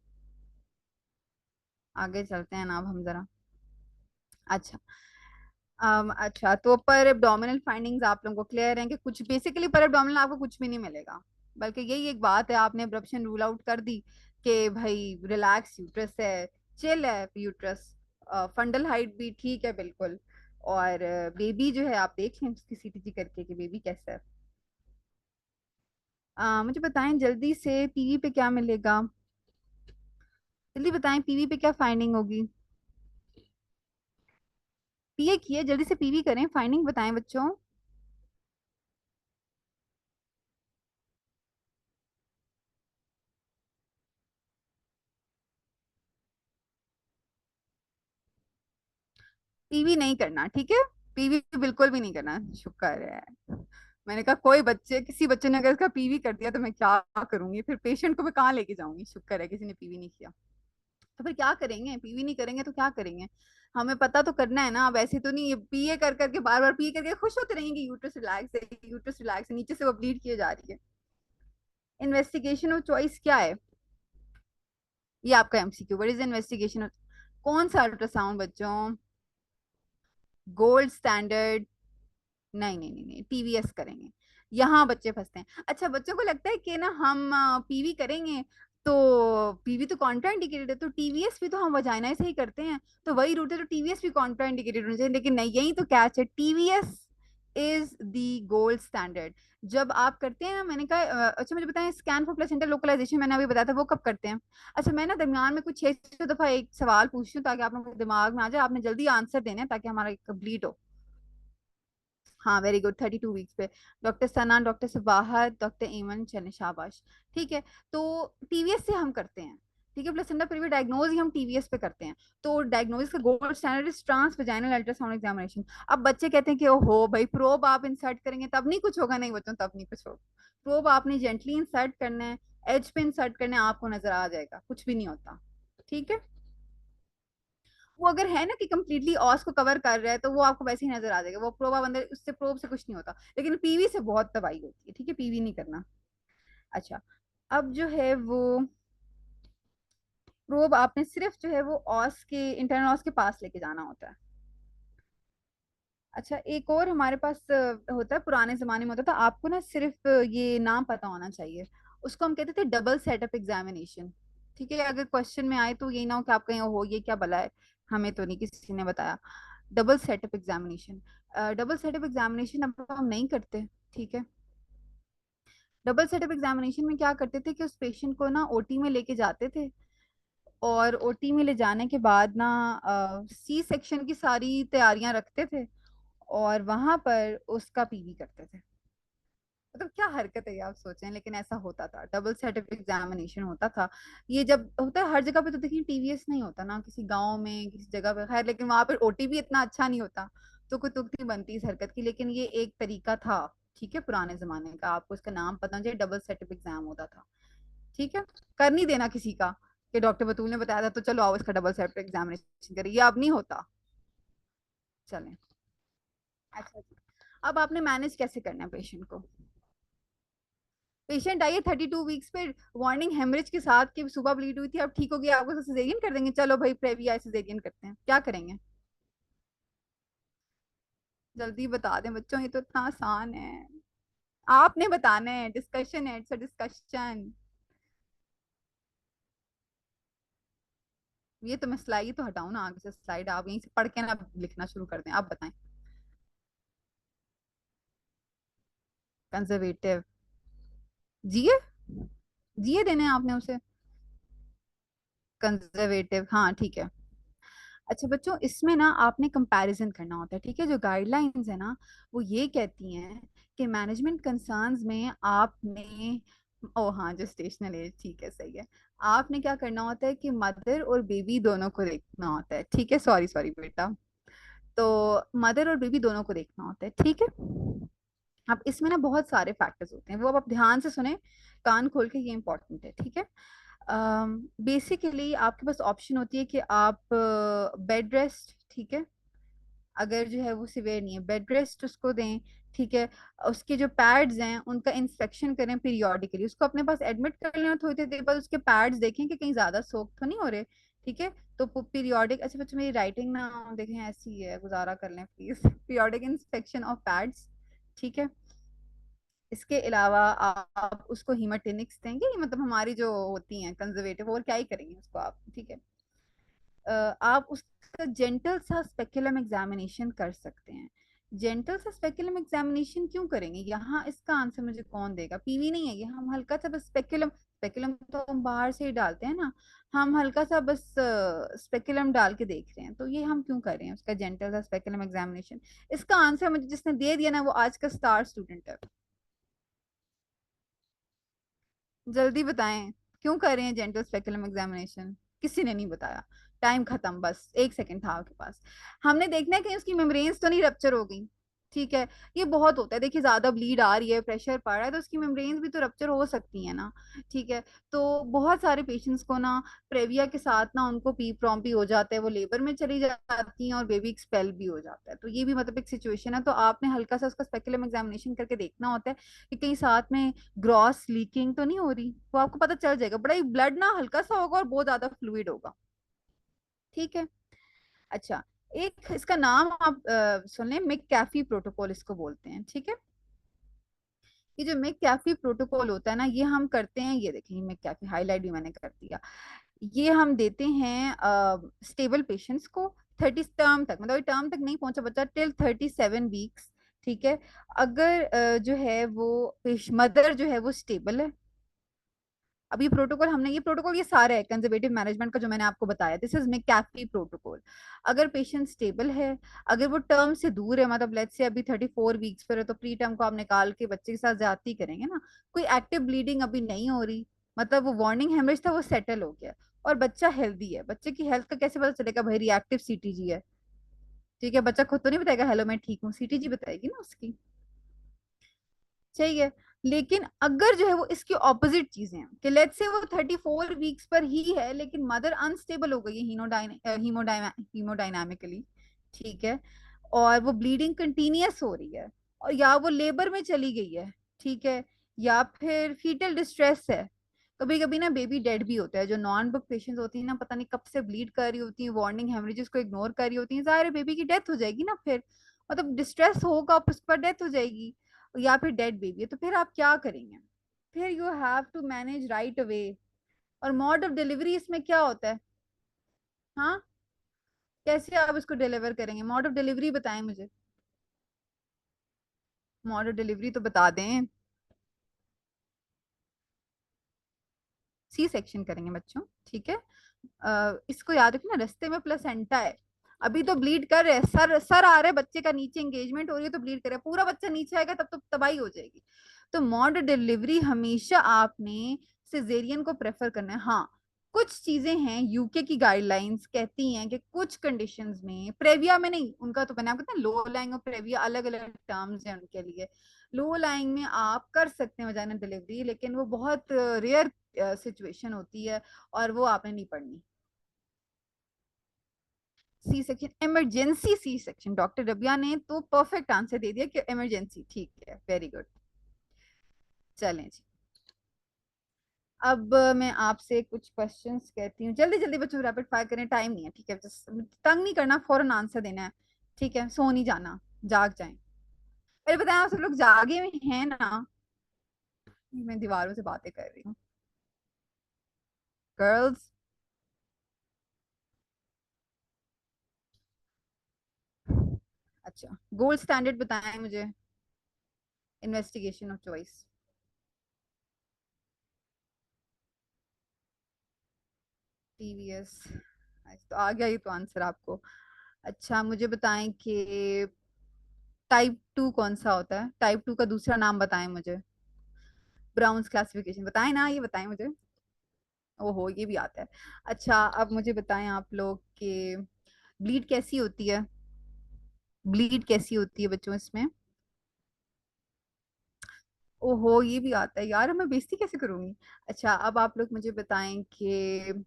आगे चलते हैं ना अब हम जरा। अच्छा, अच्छा, तो पर एब्डोमिनल फाइंडिंग्स आप लोगों को क्लियर हैं कि कुछ बेसिकली पर एब्डोमिनल आपको कुछ भी नहीं मिलेगा, बल्कि यही एक बात है, आपने एब्रप्शन रूल आउट कर दी कि भाई रिलैक्स यूट्रस है, चिल है यूट्रस, फंडल हाइट भी ठीक है बिल्कुल, और बेबी जो है आप देख लें उसकी सीटीजी करके कि बेबी कैसा है। मुझे बताएं जल्दी से पीवी पे क्या मिलेगा, जल्दी बताएं पीवी पे क्या फाइंडिंग होगी। पीए किए, जल्दी से पीवी करें, फाइंडिंग बताएं बच्चों। पीवी नहीं करना, ठीक है, पीवी बिल्कुल भी नहीं करना, शुक्र है। मैंने कहा कोई बच्चे, किसी बच्चे ने अगर इसका पीवी कर दिया तो मैं क्या करूंगी, फिर पेशेंट को मैं कहाँ लेके जाऊंगी, शुक्र है किसी ने पीवी नहीं किया। तो फिर क्या करेंगे, पीवी नहीं करेंगे तो क्या करेंगे, हमें पता तो करना है ना। अब ऐसे तो नहीं ये पीए कर करके बार बार पीए करके खुश होते रहेंगे, यूट्रस रिलैक्स है, यूट्रस रिलैक्स है, नीचे से वो ब्लीड किए जा रही है। इन्वेस्टिगेशन ऑफ चॉइस क्या है, ये आपका एमसीक्यू, व्हाट इज इन्वेस्टिगेशन, कौन सा अल्ट्रासाउंड बच्चों, गोल्ड स्टैंडर्ड, नहीं नहीं नहीं नहीं, टीवीएस करेंगे। यहाँ बच्चे फंसते हैं। अच्छा, बच्चों को लगता है कि ना हम पीवी करेंगे तो पीवी तो कॉन्ट्रा इंडिकेटेड है, तो टीवीएस भी तो हम वजाइना से ही करते हैं, तो वही रूट है, तो टीवीएस भी कॉन्ट्रा इंडिकेटेड होना चाहिए, लेकिन नहीं, यही तो कैच है, TVS is the gold standard. जब आप करते हैं ना, मैंने कहा अच्छा मुझे बताएं स्कैन फॉर प्लेसेंटा लोकलाइजेशन मैंने अभी बताया था, वो कब करते हैं। अच्छा, मैं ना दरमियान में कुछ 600 दफा एक सवाल पूछती हूँ ताकि आप लोगों के दिमाग में आ जाए, आपने जल्दी आंसर देना है ताकि हमारा कंप्लीट हो। हाँ वेरी गुड, 32 वीक्स पे। डॉक्टर सना, डॉक्टर सबाहत, डॉक्टर ईमन, चले शाबाश, ठीक है। तो टीवीएस से हम करते हैं, ठीक है, प्लेसेंटा प्रीवी डायग्नोज ही हम टीवीएस पे करते हैं। तो डायग्नोसिस का gold standard is trans vaginal ultrasound examination. अब बच्चे कहते हैं कि ओहो भाई प्रोब आप इंसर्ट करेंगे तब नहीं कुछ होगा, नहीं बच्चों तब नहीं कुछ होगा, प्रोब आपने जेंटली इंसर्ट करना है, एज पे इंसर्ट करना है, आपको नजर आ जाएगा, कुछ भी नहीं होता, ठीक है। वो अगर है ना कि कम्प्लीटली ऑस को कवर कर रहा है तो वो आपको वैसे ही नजर आ जाएगा, वो प्रोब अंदर, उससे प्रोब से कुछ नहीं होता, लेकिन पीवी से बहुत तबाही होती है, ठीक है, पीवी नहीं करना। अच्छा, अब जो है वो प्रोब आपने सिर्फ जो है वो ऑस के, इंटरनल ऑस के पास लेके जाना होता है। अच्छा, एक और हमारे पास होता है, पुराने जमाने में होता था, आपको ना सिर्फ ये नाम पता होना चाहिए, उसको हम कहते थे डबल सेटअप एग्जामिनेशन, ठीक है। अगर क्वेश्चन में आए तो यही ना हो कि आप कहीं हो ये क्या भला है, हमें तो नहीं किसी ने बताया। Double setup examination, double setup examination अब हम नहीं करते, ठीक है। डबल सेटअप एग्जामिनेशन में क्या करते थे कि उस पेशेंट को ना ओटी में लेके जाते थे, और ओटी में ले जाने के बाद ना सी सेक्शन की सारी तैयारियां रखते थे, और वहां पर उसका पीवी करते थे। मतलब क्या हरकत है ये, आप सोचें, लेकिन ऐसा होता था, डबल सेटअप एग्जामिनेशन होता था। ये जब होता है हर जगह पे तो देखिए टीवीएस नहीं होता ना, किसी गांव में किसी जगह पे खैर, लेकिन वहां पर ओटी भी इतना अच्छा नहीं होता, तो कोई तुक नहीं बनती इस हरकत की, लेकिन ये एक तरीका था, ठीक है, पुराने जमाने का। आपको इसका नाम पता चाहिए, डबल सेटअप एग्जाम होता था, ठीक है। कर नहीं देना किसी का कि डॉक्टर बतूल ने बताया था तो चलो आओ इसका डबल सेटअप एग्जामिनेशन करिए, ये अब नहीं होता। चलें। अच्छा जी। अब आपने मैनेज कैसे करना है पेशेंट को। पेशेंट आई है 32 वीक्स पे, वार्निंग हेमरेज के साथ कि सुबह ब्लीड हुई थी, अब ठीक हो गया, आपको सिजेरियन कर देंगे, चलो भाई प्रेविया सिजेरियन करते हैं, क्या करेंगे। जल्दी बता दें बच्चों, ये तो इतना आसान है। आपने बताना है, डिस्कशन है, इट्स अ डिस्कशन। ये तो मैं स्लाइड तो हटाऊं ना आगे से, स्लाइड आप यहीं से पढ़ के ना लिखना शुरू कर दें, आप बताएं। कंजर्वेटिव। जिए, जिए देने हैं आपने उसे। कंजर्वेटिव, हाँ ठीक है। अच्छा बच्चों, इसमें ना आपने कंपैरिजन करना होता है, ठीक है। जो गाइडलाइंस है ना, वो ये कहती हैं कि मैनेजमेंट कंसर्न्स में आपने, ओ हाँ, जेस्टेशनल एज, ठीक है, सही है। आपने क्या करना होता है कि मदर और बेबी दोनों को देखना होता है, ठीक है, सॉरी सॉरी बेटा। तो मदर और बेबी दोनों को देखना होता है, ठीक है। अब इसमें ना बहुत सारे फैक्टर्स होते हैं, वो अब आप ध्यान से सुने, कान खोल के, ये इंपॉर्टेंट है, ठीक है। बेसिकली आपके पास ऑप्शन होती है कि आप बेड रेस्ट, ठीक है, अगर जो है वो सिवियर नहीं है बेड रेस्ट उसको दें, ठीक है। उसके जो पैड्स हैं उनका इंस्पेक्शन करें पीरियोडिकली, उसको अपने पास एडमिट कर लेना, थोड़ी थोड़ी देर बाद उसके पैड्स देखें कि कहीं ज्यादा सोक तो नहीं हो रहे, ठीक है। तो पीरियोडिक, अच्छा बच्चों मेरी राइटिंग ना देखें ऐसी है, गुजारा कर लें please periodic inspection of pads, ठीक है। इसके अलावा आप उसको हीमाटेनिक्स देंगे, मतलब हमारी जो होती हैं कंजर्वेटिव, और क्या ही करेंगे उसको आप, ठीक है। आप उसका जेंटल सा स्पेकुलम एग्जामिनेशन कर सकते हैं। जेंटल सा स्पेकुलम एग्जामिनेशन क्यों करेंगे यहाँ, इसका आंसर मुझे कौन देगा। पीवी नहीं है ये, हम हल्का सा बस स्पेकुलम, स्पेकुलम तो हम बाहर से ही डालते हैं ना, हम हल्का सा बस स्पेकुलम डाल के देख रहे हैं, तो ये हम क्यों कर रहे हैं उसका जेंटल सा स्पेकुलम एग्जामिनेशन। इसका आंसर मुझे जिसने दे दिया ना, वो आज का स्टार स्टूडेंट है। जल्दी बताएं, क्यों कर रहे हैं जेंटल स्पेकुलम एग्जामिनेशन। किसी ने नहीं बताया, टाइम खत्म, बस 1 सेकंड था आपके पास। हमने देखना है कि उसकी मेम्ब्रेन्स तो नहीं रप्चर हो गई, ठीक है। ये बहुत होता है, देखिए ज्यादा ब्लीड आ रही है, प्रेशर पड़ रहा है, तो उसकी मेम्ब्रेन्स भी तो रप्चर हो सकती है ना, ठीक है। तो बहुत सारे पेशेंट्स को ना प्रेविया के साथ ना उनको पी प्रॉम भी हो जाता है, वो लेबर में चली जाती हैं और बेबी एक्सपेल भी हो जाता है, तो ये भी मतलब एक सिचुएशन है। तो आपने हल्का सा उसका स्पेकुलम एग्जामिनेशन करके देखना होता है कि कहीं साथ में ग्रॉस लीकिंग तो नहीं हो रही, वो आपको पता चल जाएगा, बड़ा ही ब्लड ना हल्का सा होगा और बहुत ज्यादा फ्लूइड होगा, ठीक है। अच्छा, एक इसका नाम आप सुन लें, मिक कैफी प्रोटोकॉल इसको बोलते हैं, ठीक है। ये जो मिक कैफी प्रोटोकॉल होता है ना, ये हम करते हैं, ये देखिए मिक कैफी हाईलाइट भी मैंने कर दिया। ये हम देते हैं स्टेबल पेशेंट्स को 30 टर्म तक, मतलब टर्म तक नहीं पहुंचा बच्चा, टिल 37 वीक्स, ठीक है। अगर जो है वो मदर जो है वो स्टेबल है। अब ये प्रोटोकॉल हमने, ये प्रोटोकॉल ये सारे है कंजर्वेटिव मैनेजमेंट का जो मैंने आपको बताया, दिस इज मैकैफी प्रोटोकॉल। अगर पेशेंट स्टेबल है, अगर वो टर्म से दूर है, मतलब लेट्स से अभी 34 वीक्स पर है, तो प्री टर्म को आप निकाल के बच्चे के साथ ज्यादती करेंगे ना। कोई एक्टिव ब्लीडिंग अभी नहीं हो रही, मतलब वो वार्निंग हेमरेज था वो सेटल हो गया, और बच्चा हेल्दी है, बच्चे की हेल्थ का कैसे पता चलेगा भाई, रिएक्टिव सीटीजी है, ठीक है। बच्चा खुद तो नहीं बताएगा हेलो मैं ठीक हूँ, सीटीजी बताएगी ना उसकी, चाहिए। लेकिन अगर जो है वो इसकी ऑपोजिट चीजें हैं कि लेट्स से वो 34 वीक्स पर ही है, लेकिन मदर अनस्टेबल हो गई है हीमोडाइनामिकली, ठीक है, और वो ब्लीडिंग कंटिन्यूअस हो रही है, और या वो लेबर में चली गई है, ठीक है, या फिर फीटल डिस्ट्रेस है। कभी कभी ना बेबी डेड भी होता है, जो नॉन बुक पेशेंट होती है ना, पता नहीं कब से ब्लीड कर रही होती है, वार्निंग हेमरेजेस को इग्नोर कर रही होती है, जाहिर है बेबी की डेथ हो जाएगी ना फिर, मतलब डिस्ट्रेस होगा, उस पर डेथ हो जाएगी, या फिर डेड बेबी है, तो फिर आप क्या करेंगे। फिर you have to manage right away. और मोड ऑफ डिलीवरी इसमें क्या होता है, हाँ, कैसे आप इसको डिलीवर करेंगे, मोड ऑफ डिलीवरी बताएं मुझे, मोड ऑफ डिलीवरी तो बता दें। सी सेक्शन करेंगे बच्चों, ठीक है। इसको याद रखना, रास्ते में प्लेसेंटा है। अभी तो ब्लीड कर रहे हैं, सर सर आ रहे हैं बच्चे का, नीचे एंगेजमेंट हो रही है तो ब्लीड कर रहा है, पूरा बच्चा नीचे आएगा तब तो तबाही हो जाएगी। तो मॉड डिलीवरी हमेशा आपने सिजेरियन को प्रेफर करना है। हाँ, कुछ चीजें हैं, यूके की गाइडलाइंस कहती हैं कि कुछ कंडीशंस में, प्रेविया में नहीं, उनका तो बना कहते हैं लो लाइंग और प्रेविया अलग अलग टर्म्स हैं उनके लिए। लो लाइंग में आप कर सकते हैं वजाइनल डिलीवरी, लेकिन वो बहुत रेयर सिचुएशन होती है और वो आपने नहीं पढ़नी। C section, emergency C section, doctor Rabia ने तो परफेक्ट आंसर दे दिया कि इमरजेंसी, ठीक है, वेरी गुड। चलें जी, अब मैं आपसे कुछ क्वेश्चंस कहती हूँ, जल्दी जल्दी बच्चों रैपिड फायर करें, टाइम नहीं है, ठीक है, जस्ट तंग नहीं करना, फौरन आंसर देना है, ठीक है, सो नहीं जाना, जाग जाएं। अरे बताएं, आप सब लोग जागे में हैं ना? मैं दीवारों से बातें कर रही हूँ। गर्ल्स, अच्छा, गोल्ड स्टैंडर्ड बताएं मुझे, इन्वेस्टिगेशन ऑफ चॉइस। टीवीएस, तो आ गया ये तो आंसर आपको। अच्छा मुझे बताएं कि टाइप टू कौन सा होता है, टाइप टू का दूसरा नाम बताएं मुझे। ब्राउन्स क्लासिफिकेशन बताएं ना, ये बताएं मुझे। ओहो, ये भी आता है। अच्छा अब मुझे बताएं आप लोग कि ब्लीड कैसी होती है, ब्लीड कैसी होती है बच्चों इसमें। ओहो, ये भी आता है यार, मैं बेइज्जती कैसे करूंगी। अच्छा अब आप लोग मुझे बताएं कि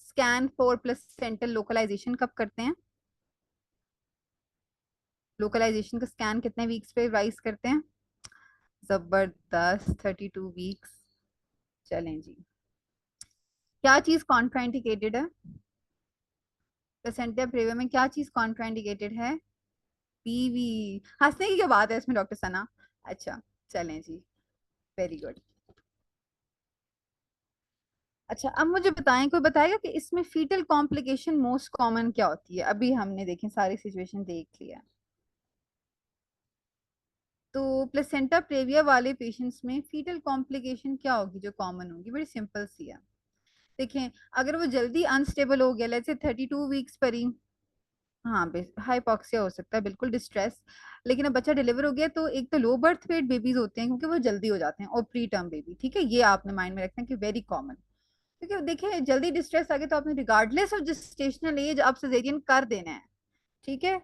स्कैन फॉर प्लेसेंटल लोकलाइजेशन कब करते हैं, लोकलाइजेशन का स्कैन कितने वीक्स पे राइज करते हैं। जबरदस्त, 32 वीक्स। चलें जी, क्या चीज कॉन्ट्राइंडिकेटेड है, प्लेसेंटा प्रेविया में क्या चीज कॉन्ट्राइंडिकेटेड है। पीवी, हंसने की क्या बात है इसमें डॉक्टर सना। अच्छा, चलें जी, वेरी गुड। अच्छा अब मुझे बताएं, कोई बताएगा कि इसमें फीटल कॉम्प्लिकेशन मोस्ट कॉमन क्या होती है। अभी हमने देखें सारी सिचुएशन देख लिया, तो प्लेसेंटा प्रेविया वाले पेशेंट्स में फीटल कॉम्प्लिकेशन क्या होगी जो कॉमन होगी, बड़ी सिंपल सी है। देखें, अगर वो जल्दी अनस्टेबल हो गया, लेट्स से 32 वीक्स पर ही, हाँ हाइपोक्सिया हो सकता है, बिल्कुल डिस्ट्रेस। लेकिन अब बच्चा डिलीवर हो गया तो एक तो लो बर्थ वेट बेबीज होते हैं क्योंकि वो जल्दी हो जाते हैं, और प्री टर्म बेबी, ठीक है, ये आपने माइंड में रखना है कि वेरी कॉमन। क्योंकि देखिए जल्दी डिस्ट्रेस आ गया तो आपने रिगार्डलेस ऑफ जेस्टेशनल एज आप सिजेरियन कर देना है, ठीक है।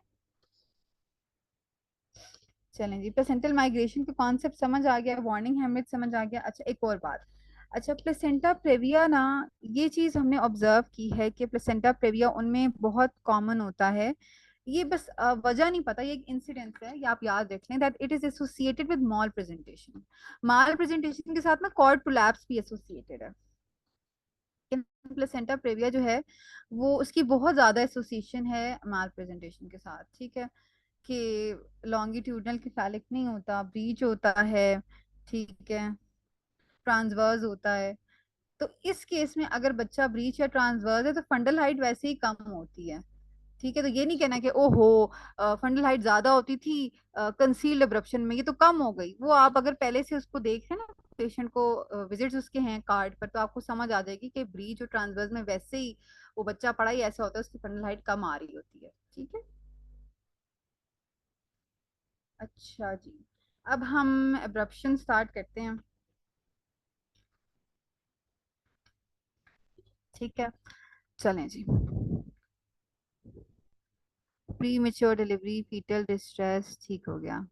चलें जी, प्लेसेंटल माइग्रेशन का कॉन्सेप्ट समझ आ गया, वार्निंग हेमरेज समझ आ गया। अच्छा एक और बात, अच्छा प्लेसेंटा प्रेविया ना, ये चीज हमने ऑब्जर्व की है कि प्लेसेंटा प्रेविया उनमें बहुत कॉमन होता है। ये बस वजह नहीं पता, ये एक इंसिडेंस है, ये आप याद रख लें, that it is associated with mall presentation. Mall presentation के साथ ना कॉर्ड प्रोलैप्स भी एसोसिएटेड है। प्लेसेंटा प्रेविया जो है वो, उसकी बहुत ज्यादा एसोसिएशन है माल प्रेजेंटेशन के साथ, ठीक है, कि लॉन्गिट्यूडनल केफालिक नहीं होता, ब्रीच होता है, ठीक है, ट्रांसवर्स होता है। तो इस केस में अगर बच्चा ब्रीच या ट्रांसवर्स है तो फंडल हाइट वैसे ही कम होती है, ठीक है। तो ये नहीं कहना कि ओहो फंडल हाइट ज्यादा होती थी कंसील्ड एब्रप्शन में, ये तो कम हो गई। वो आप अगर पहले से उसको देख रहे हैं ना, पेशेंट को विजिट्स उसके हैं कार्ड पर, तो आपको समझ आ जाएगी कि ब्रीच और ट्रांसवर्स में वैसे ही वो बच्चा पड़ा ही ऐसा होता है, उसकी फंडल हाइट कम आ रही होती है, ठीक है। अच्छा जी, अब हम एब्रप्शन स्टार्ट करते हैं, ठीक है। चलें जी, premature delivery, fetal distress, ठीक हो गया।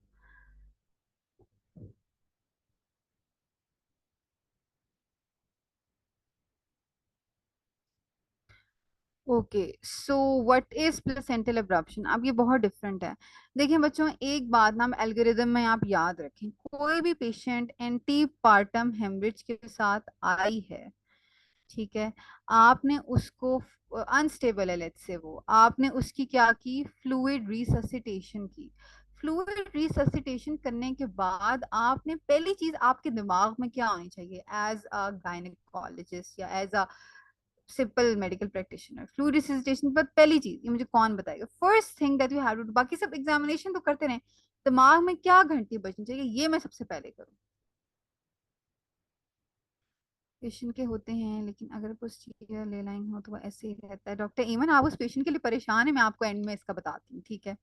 Okay, so what is placental abruption, अब ये बहुत डिफरेंट है। देखिए बच्चों, एक बात ना एल्गोरिदम में आप याद रखें, कोई भी पेशेंट एंटी पार्टम हेमरेज के साथ आई है, ठीक है, आपने उसको, अनस्टेबल है लेट्स से, वो आपने उसकी क्या की, फ्लूइड रिससिटेशन की। फ्लूइड रिससिटेशन करने के बाद आपने, पहली चीज आपके दिमाग में क्या होनी चाहिए एज अ गायनेकोलॉजिस्ट या as a simple medical practitioner, fluid resuscitation पर पहली चीज, ये मुझे कौन बताएगा, first thing that you have to do, बाकी सब एग्जामिनेशन तो करते रहे, दिमाग में क्या घंटी बजनी चाहिए, ये मैं सबसे पहले करूँ। पेशेंट के होते हैं, लेकिन अगर पोस्टीरियर ले लाइन हो तो वो ऐसे ही रहता है। डॉक्टर ईमन, आप उस पेशेंट के लिए परेशान है, मैं आपको एंड में इसका बताती हूँ, ठीक है।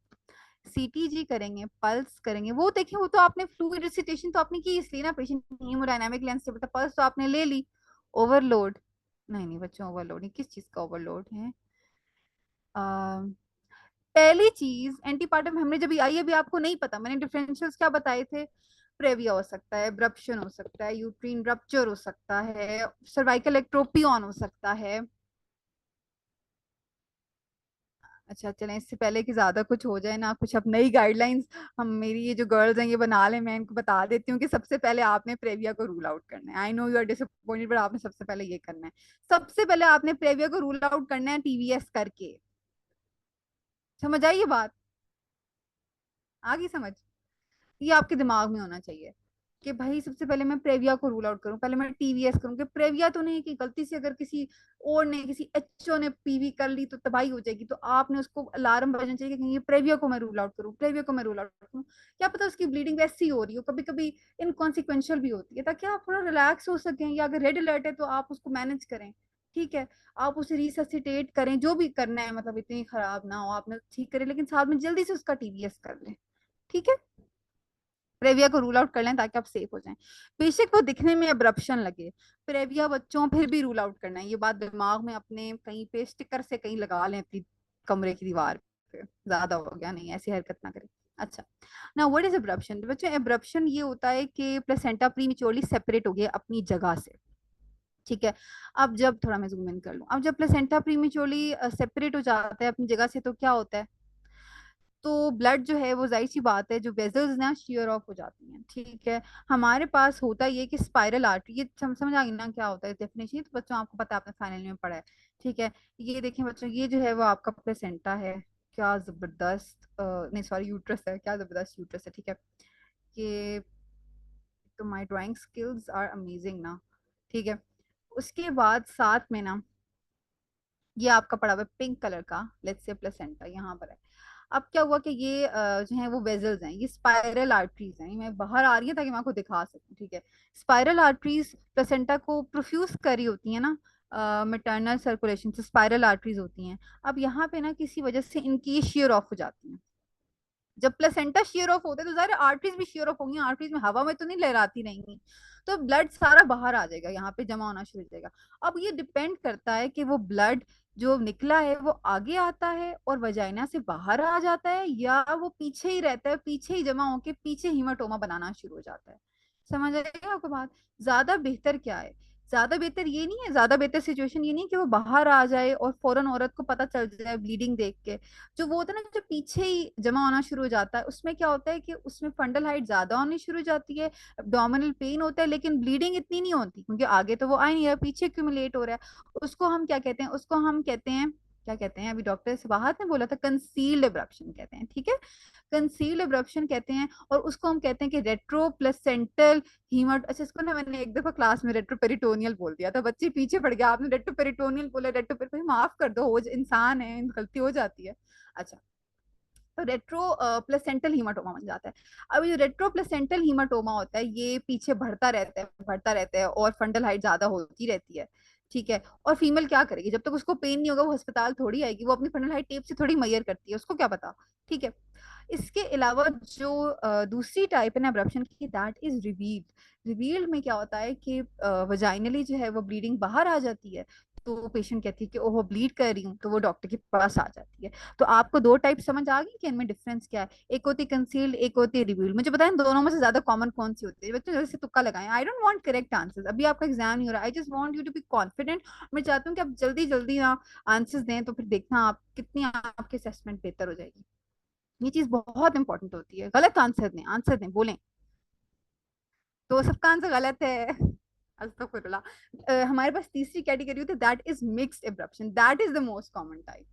सीटीजी करेंगे, पल्स करेंगे, वो देखिए वो तो आपने फ्लूइड रिसिटेशन तो आपने की, इसलिए ना पेशेंट हीमोडायनामिकली अनस्टेबल था, पल्स तो आपने ले ली। ओवरलोड, नहीं नहीं बच्चों, ओवरलोड नहीं, किस चीज का ओवरलोड है? पहली चीज एंटीपार्टम हेमरेज अभी आई, अभी आपको नहीं पता, मैंने डिफरेंशियल्स क्या बताए थे? प्रेविया हो सकता है, ब्रप्शन हो सकता है, यूट्रीन रप्चर हो सकता है, सर्वाइकल एक्ट्रोपियन हो सकता है। अच्छा चलें, इससे पहले कि ज्यादा कुछ हो जाए ना, कुछ अब नई गाइडलाइंस हम, मेरी ये जो गर्ल्स हैं ये बना लें, मैं इनको बता देती हूँ कि सबसे पहले आपने प्रेविया को रूल आउट करना है। I know you are disappointed, but आपने सबसे पहले ये करना है। सबसे पहले आपने प्रेविया को रूल आउट करना है टीवीएस करके। समझ आई ये बात? आ गई समझ? ये आपके दिमाग में होना चाहिए कि भाई सबसे पहले मैं प्रेविया को रूल आउट करूं, पहले मैं टीवीएस करूं, कि प्रेविया तो नहीं कि गलती से अगर किसी और ने, किसी एचओ ने पीवी कर ली तो तबाही हो जाएगी, तो आपने उसको अलार्म बजना चाहिए कि कहीं ये प्रेविया को मैं रूल आउट करूं, प्रेविया को मैं रूल आउट करूं। क्या पता उसकी ब्लीडिंग वैसी हो रही हो, कभी कभी इनकॉन्सिक्वेंशियल भी होती है, ताकि आप थोड़ा रिलैक्स हो सकें, या अगर रेड अलर्ट है तो आप उसको मैनेज करें। ठीक है, आप उसे रिससिटेट करें, जो भी करना है, मतलब इतनी खराब ना हो, आपने ठीक करें, लेकिन साथ में जल्दी से उसका टीवीएस कर लें। ठीक है, प्रेविया को रूल आउट कर लें ताकि आप सेफ हो जाएं। बेशक वो दिखने में अब्रप्शन लगे, प्रेविया बच्चों फिर भी रूल आउट करना है, ये बात दिमाग में अपने कहीं पे स्टिकर से कहीं लगा लें अपनी कमरे की दीवार पे, ज्यादा हो गया, नहीं ऐसी हरकत ना करें। अच्छा, ना व्हाट इज अब्रप्शन बच्चों? अब्रप्शन ये होता है कि प्लेसेंटा प्रीमेच्योरली सेपरेट हो गया अपनी जगह से। ठीक है, अब जब थोड़ा मैं जूम इन कर लूं, अब जब प्लेसेंटा प्रीमेच्योरली सेपरेट हो जाता है अपनी जगह से, तो क्या होता है? तो ब्लड जो है वो जाहिर सी बात है, जो वेजल्स ना शेयर ऑफ हो जाती हैं। ठीक है, हमारे पास होता ये कि स्पाइरल आर्टरी, ये समझ आ गई ना क्या होता है डेफिनेशन? तो बच्चों आपको पता है, आपने फाइनल में पढ़ा है। ठीक है, ये देखें बच्चों, ये जो है वो आपका प्लेसेंटा है, क्या जबरदस्त नहीं सॉरी यूट्रस है, क्या जबरदस्त यूट्रस है। ठीक है, कि तो my drawing skills are amazing ना। ठीक है, उसके बाद साथ में ना, ये आपका पड़ा हुआ है पिंक कलर का, लेट्स से प्लेसेंटा यहाँ पर है। अब क्या हुआ कि ये जो है वो वेजल्स हैं, ये स्पाइरल आर्टरीज हैं, ये मैं बाहर आ रही है ताकि मैं आपको दिखा सकूं। ठीक है, स्पाइरल आर्टरीज प्लेसेंटा को प्रोफ्यूज करी होती है ना, मैटरनल सर्कुलेशन से स्पाइरल आर्टरीज होती हैं। अब यहाँ पे ना किसी वजह से इनकी शेयर ऑफ हो जाती हैं। जब प्लेसेंटा शेयर ऑफ होता है तो ज़ाहिर आर्टरीज भी शेयर ऑफ होंगी, आर्टरीज में हवा में तो नहीं लहराती रहेंगी, तो ब्लड सारा बाहर आ जाएगा, यहाँ पे जमा होना शुरू हो जाएगा। अब ये डिपेंड करता है कि वो ब्लड जो निकला है वो आगे आता है और वजाइना से बाहर आ जाता है, या वो पीछे ही रहता है, पीछे ही जमा होके पीछे हीमाटोमा बनाना शुरू हो जाता है। समझ आएगा आपको बात? ज्यादा बेहतर क्या है? ज्यादा बेहतर ये नहीं है, ज्यादा बेहतर सिचुएशन ये नहीं है कि वो बाहर आ जाए और फौरन औरत को पता चल जाए ब्लीडिंग देख के। जो वो होता है ना, जो पीछे ही जमा होना शुरू हो जाता है, उसमें क्या होता है कि उसमें फंडल हाइट ज्यादा होनी शुरू हो जाती है, एब्डोमिनल पेन होता है, लेकिन ब्लीडिंग इतनी नहीं होती, क्योंकि आगे तो वो आ नहीं रहा, पीछे एक्यूमुलेट हो रहा है। उसको हम क्या कहते हैं? उसको हम कहते हैं, क्या कहते हैं? अभी डॉक्टर से बाहर ने बोला था, कंसील्ड एब्रप्शन कहते हैं। ठीक है, कंसील्ड एब्रप्शन कहते हैं, और उसको हम कहते हैं कि रेट्रो प्लेसेंटल हीमट, अच्छा इसको ना मैंने एक दफा क्लास में रेट्रो पेरिटोनियल बोल दिया था, बच्चे पीछे पड़ गया, आपने रेट्रो पेरिटोनियल बोला, रेट्रो पेरिटोनियल, माफ कर दो, हो इंसान है, गलती हो जाती है। अच्छा, तो रेट्रो प्लेसेंटल हीमाटोमा बन जाता है। अब ये रेट्रो प्लेसेंटल हीमाटोमा होता है, ये पीछे बढ़ता रहता है, बढ़ता रहता है, और फंडल हाइट ज्यादा होती रहती है। ठीक है, और फीमेल क्या करेगी? जब तक उसको पेन नहीं होगा वो अस्पताल थोड़ी आएगी, वो अपनी फंडल हाइट टेप से थोड़ी मैयर करती है, उसको क्या पता। ठीक है, इसके अलावा जो दूसरी टाइप है ना अब्रप्शन की, दैट इज रिवील्ड। रिवील्ड में क्या होता है कि वजाइनली जो है वो ब्लीडिंग बाहर आ जाती है, तो पेशेंट कहती है कि ओहो ब्लीड कर रही हूँ, तो वो डॉक्टर के पास आ जाती है। तो आपको दो टाइप समझ आ गई कि इनमें डिफरेंस क्या है? एक होती है कंसील्ड, एक होती है रिवील्ड। मुझे बताएं दोनों में से ज्यादा कॉमन कौन सी होती है बच्चों? जैसे तुक्का लगाएं, I don't want correct answers, अभी आपका एग्जाम नहीं हो रहा, I just want you to be confident. मैं चाहती हूँ कि आप जल्दी जल्दी ना आंसर्स दें, तो फिर देखना आप कितनी आपकी असेसमेंट बेहतर हो जाएगी। ये चीज बहुत इंपॉर्टेंट होती है। गलत आंसर दें, आंसर दें, बोलें। तो सबका आंसर गलत है। अस्तगफुरुल्लाह। हमारे पास तीसरी कैटेगरी होती है, that is mixed abruption, that is the most common type.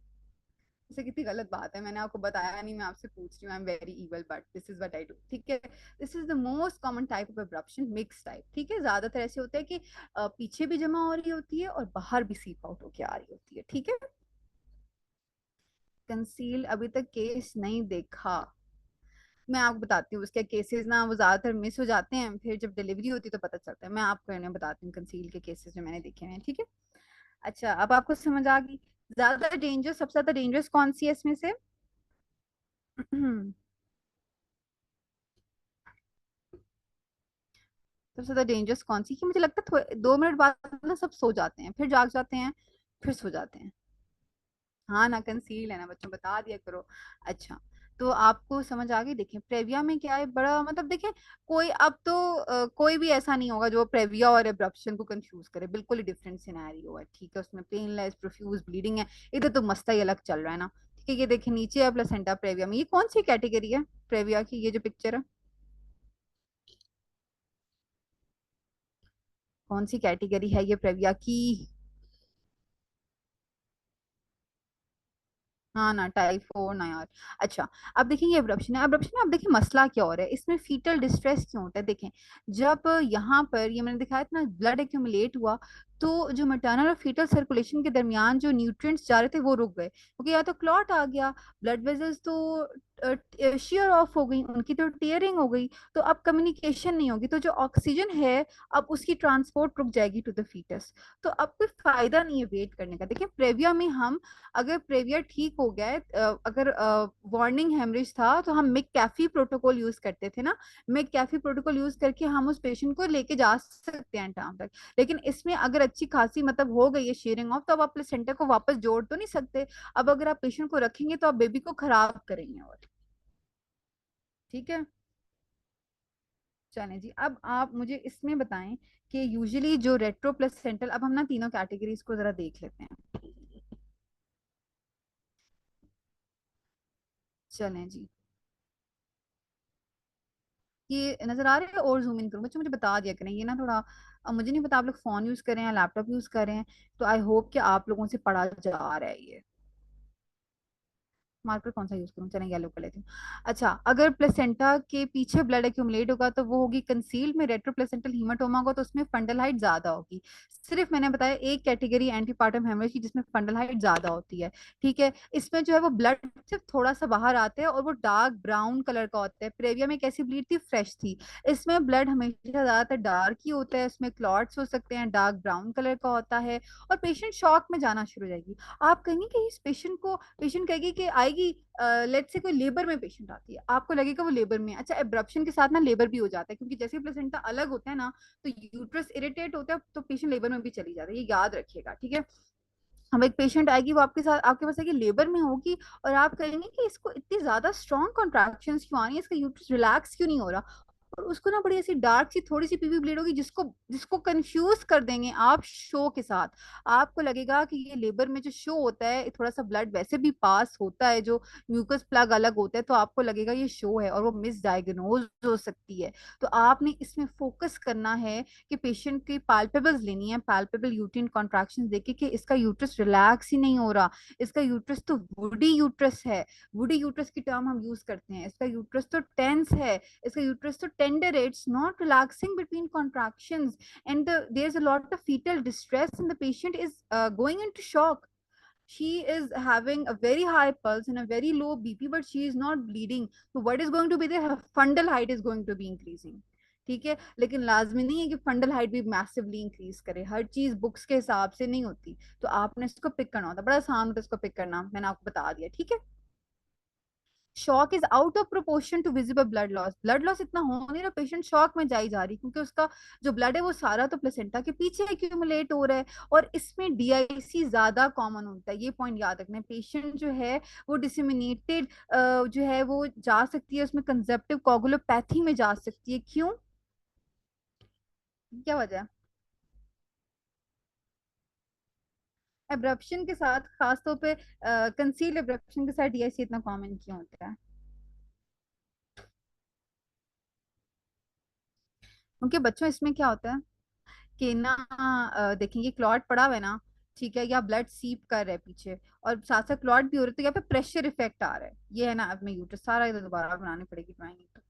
इसे कितनी गलत बात है, मैंने आपको बताया नहीं, मैं आपसे पूछ रही हूँ, I am very evil but this is what I do. ठीक है, this is the most common type of abruption, mix type. ठीक है, ज्यादातर ऐसे होता है कि पीछे भी जमा हो रही होती है और बाहर भी सीप आउट होके आ रही होती है। ठीक है, कंसील अभी तक केस नहीं देखा, मैं आपको बताती हूँ, उसके केसेस ना वो ज्यादातर मिस हो जाते हैं, फिर जब डिलीवरी होती है तो पता चलता है। मैं आपको इन्हें बताती हूँ कंसील के केसेस जो मैंने देखे हैं, ठीक है। अच्छा, अब आपको समझ आ गई ज्यादा डेंजर, सबसे ज्यादा डेंजरस कौन सी है इसमें से? सबसे ज्यादा डेंजरस कौन सी, कि मुझे लगता है 2 मिनट बाद ना सब सो जाते हैं, फिर जाग जाते हैं, फिर सो जाते हैं। हाँ ना, कंसील है ना बच्चों, बता दिया करो। अच्छा, तो आपको समझ आ गई। देखें प्रेविया में क्या है, बड़ा मतलब देखें, कोई अब तो कोई भी ऐसा नहीं होगा जो प्रेविया और एब्रप्शन को कंफ्यूज करे, बिल्कुल ही डिफरेंट सिनेरियो है, ठीक है। उसमें पेनलेस प्रोफ्यूज ब्लीडिंग है, इधर तो मस्ता ही अलग चल रहा है ना, ठीक है। ये देखें नीचे है प्लेसेंटा प्रेविया में, ये कौन सी कैटेगरी है प्रेविया की, ये जो पिक्चर है कौन सी कैटेगरी है ये प्रेविया की? हाँ ना, टाइप 4 ना यार। अच्छा, अब देखें ये अब्रप्शन है, अब्रप्शन में अब देखिए मसला क्या हो रहा है इसमें, फीटल डिस्ट्रेस क्यों होता है? देखें जब यहाँ पर ये मैंने दिखाया था ना, ब्लड एक्यूमुलेट हुआ, तो जो मैटरनल और फीटल सर्कुलेशन के दरमियान जो न्यूट्रिएंट्स जा रहे थे वो रुक गए, क्योंकि या तो क्लॉट आ गया, ब्लड वेजल्स तो शेयर ऑफ हो गई, उनकी तो टीयरिंग हो गई, तो अब कम्युनिकेशन नहीं होगी, तो जो ऑक्सीजन है अब उसकी ट्रांसपोर्ट रुक जाएगी टू द फीटस। तो अब कोई फायदा नहीं है वेट करने का। देखिए प्रेविया में हम, अगर प्रेवियर ठीक हो गया है, अगर वार्निंग हेमरेज था, तो हम मिक कैफी प्रोटोकॉल यूज करते थे ना, मिक कैफी प्रोटोकॉल यूज करके हम उस पेशेंट को लेके जा सकते हैं टाइम तक। लेकिन इसमें अगर अच्छी खासी मतलब हो गई है शेयरिंग ऑफ, तो अब आप प्लेसेंटा को वापस जोड़ तो नहीं सकते। अब अगर आप पेशेंट को रखेंगे तो आप बेबी को खराब करेंगे, और ठीक है। चलें जी, अब आप मुझे इसमें बताएं कि यूजुअली जो रेट्रो प्लेसेंटल, अब हम ना तीनों कैटेगरीज को जरा देख लेते हैं। चलें जी, ये नजर आ रहे हैं? और जूम इन करूँ बच्चों, मुझे बता दिया करें ये ना थोड़ा, अब मुझे नहीं पता आप लोग फोन यूज कर रहे हैं लैपटॉप यूज कर रहे हैं, तो आई होप कि आप लोगों से पढ़ा जा रहा है ये। मार्कर कौन सा यूज करूं, चलें येलो कर लेती हूँ। अच्छा, अगर प्लेसेंटा के पीछे ब्लड एक्यूमुलेट होगा तो वो होगी कंसील्ड में, रेट्रो प्लेसेंटल हीमाटोमा होगा तो उसमें फंडल हाइट ज्यादा होगी। सिर्फ मैंने बताया एक कैटेगरी एंटीपार्टम हेमरेज की जिसमें फंडल हाइट ज्यादा होती है, ठीक है। इसमें जो है वो ब्लड सिर्फ थोड़ा सा बाहर आता है और वो डार्क ब्राउन कलर का होता है। प्रेविया में कैसी ब्लीड थी, फ्रेश थी। इसमें ब्लड हमेशा ज्यादातर डार्क ही होता है, इसमें क्लॉट्स हो सकते हैं, डार्क ब्राउन कलर का होता है, और पेशेंट शॉक में जाना शुरू हो जाएगी। आप कहेंगे कि इस पेशेंट को, पेशेंट कहेगी कि आएगी, लेट से कोई लेबर में पेशेंट आती है, आपको लगेगा वो लेबर में। अच्छा, एब्रप्शन के साथ ना लेबर भी हो जाता है, क्योंकि जैसे प्लेसेंटा अलग होता है ना, तो यूट्रस इरिटेट होता है, तो पेशेंट लेबर में भी चली जाती है, ये याद रखिएगा, ठीक है। हम एक पेशेंट आएगी, वो आपके साथ आपके पास आएगी लेबर में होगी, और आप कहेंगे कि इसको इतनी ज्यादा स्ट्रॉन्ग कॉन्ट्रैक्शंस क्यों आ रही है, इसका यूट्रस रिलैक्स क्यों नहीं हो रहा, और उसको ना बड़ी ऐसी डार्क सी थोड़ी सी पीवी ब्लीड होगी, जिसको जिसको कंफ्यूज कर देंगे आप शो के साथ। आपको लगेगा कि ये लेबर में जो शो होता है, थोड़ा सा ब्लड वैसे भी पास होता है, जो म्यूकस प्लग अलग होता है, तो आपको लगेगा ये शो है, और वो मिस डायग्नोज हो सकती है। तो आपने इसमें फोकस करना है कि पेशेंट की पाल्पेबल्स लेनी है, पाल्पेबल यूट्रीन कॉन्ट्रैक्शन देखे कि इसका यूट्रस रिलैक्स ही नहीं हो रहा, इसका यूट्रस तो वुडी यूट्रस है, वुडी यूट्रस की टर्म हम यूज करते हैं, इसका यूट्रस तो टेंस है, इसका यूट्रस तो टेंडर है, it's not relaxing between contractions, and there's a lot of fetal distress and the patient is going into shock. She is having a very high pulse and a very low BP, but she is not bleeding. So what is going to be there? Her fundal height is going to be increasing. ठीक है, लेकिन लाजमी नहीं है कि fundal height भी massively increase करे, हर चीज बुक्स के हिसाब से नहीं होती, तो आपने इसको पिक करना होता है, बड़ा आसान होता है इसको पिक करना, मैंने आपको बता दिया, ठीक है। Shock is out of proportion to visible blood loss, blood loss इतना हो नहीं रहा, पेशेंट शॉक में जाई जा रही, क्योंकि उसका जो ब्लड है वो सारा तो प्लेसेंटा के पीछे एक्यूमुलेट हो रहा है, और इसमें डीआईसी ज्यादा कॉमन होता है, ये पॉइंट याद रखना है। पेशेंट जो है वो डिसमिनेटेड जो है वो जा सकती है, उसमें कंजेप्टिव कोगुलोपैथी में जा सकती है, क्यों, क्या वजह है? एब्रप्शन के साथ खासतौर पे कंसील्ड एब्रप्शन के साथ डीआईसी इतना कॉमन क्यों होता है? क्योंकि बच्चों इसमें क्या होता है कि ना, देखेंगे क्लॉट पड़ा हुआ है ना, ठीक है, या ब्लड सीप कर रहा है पीछे, और साथ साथ क्लॉट भी हो रहा है, तो यहाँ पे प्रेशर इफेक्ट आ रहा है, ये है ना। अब मैं यूट्रस सारा इधर दोबारा बनानी पड़ेगी ड्राइंग, तो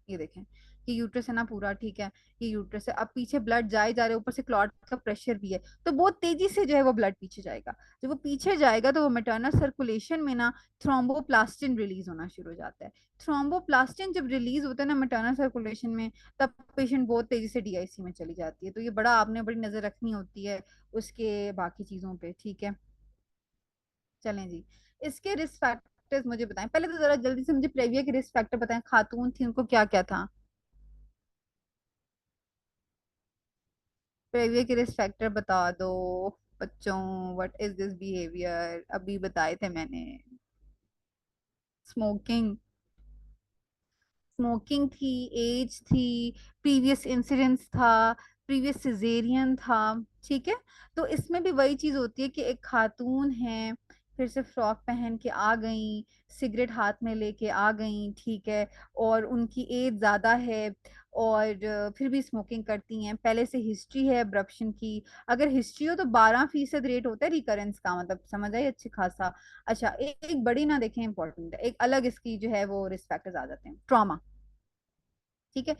ये देखें, कि यूट्रस है ना पूरा ठीक है, ये यूट्रस है, अब पीछे ब्लड जाए जा रहे, ऊपर से क्लॉट का प्रेशर भी है, तो बहुत तेजी से जो है वो ब्लड पीछे जाएगा। जब वो पीछे जाएगा तो वो मेटर्नल सर्कुलेशन में ना थ्रोम्बोप्लास्टिन रिलीज होना शुरू हो जाता है। थ्रोम्बोप्लास्टिन जब रिलीज होता है ना मेटर्नल सर्कुलेशन में, तब पेशेंट बहुत तेजी से डीआईसी में चली जाती है। तो ये बड़ा आपने बड़ी नजर रखनी होती है उसके बाकी चीजों पे, ठीक है। चलें जी, इसके रिस्क फैक्टर्स मुझे बताएं पहले, तो जरा जल्दी से मुझे प्रेविया के रिस्क फैक्टर बताएं, खातून थी उनको क्या क्या था। प्रेविया के रिस्क फैक्टर बता दो बच्चों, व्हाट इज दिस बिहेवियर, अभी बताए थे मैंने। स्मोकिंग, स्मोकिंग थी, एज थी, प्रीवियस इंसिडेंट्स था, प्रीवियस सिजेरियन था, ठीक है। तो इसमें भी वही चीज होती है कि एक खातून है, फिर से फ्रॉक पहन के आ गई, सिगरेट हाथ में लेके आ गई, ठीक है, और उनकी एज ज्यादा है, और फिर भी स्मोकिंग करती हैं, पहले से हिस्ट्री है अब्रप्शन की। अगर हिस्ट्री हो तो 12% रेट होता है रिकरेंस का, मतलब समझ आई अच्छी खासा। अच्छा, एक बड़ी ना देखें, इंपॉर्टेंट है, एक अलग इसकी जो है वो रिस्क फैक्टर्स आ जाते हैं, ट्रॉमा, ठीक है।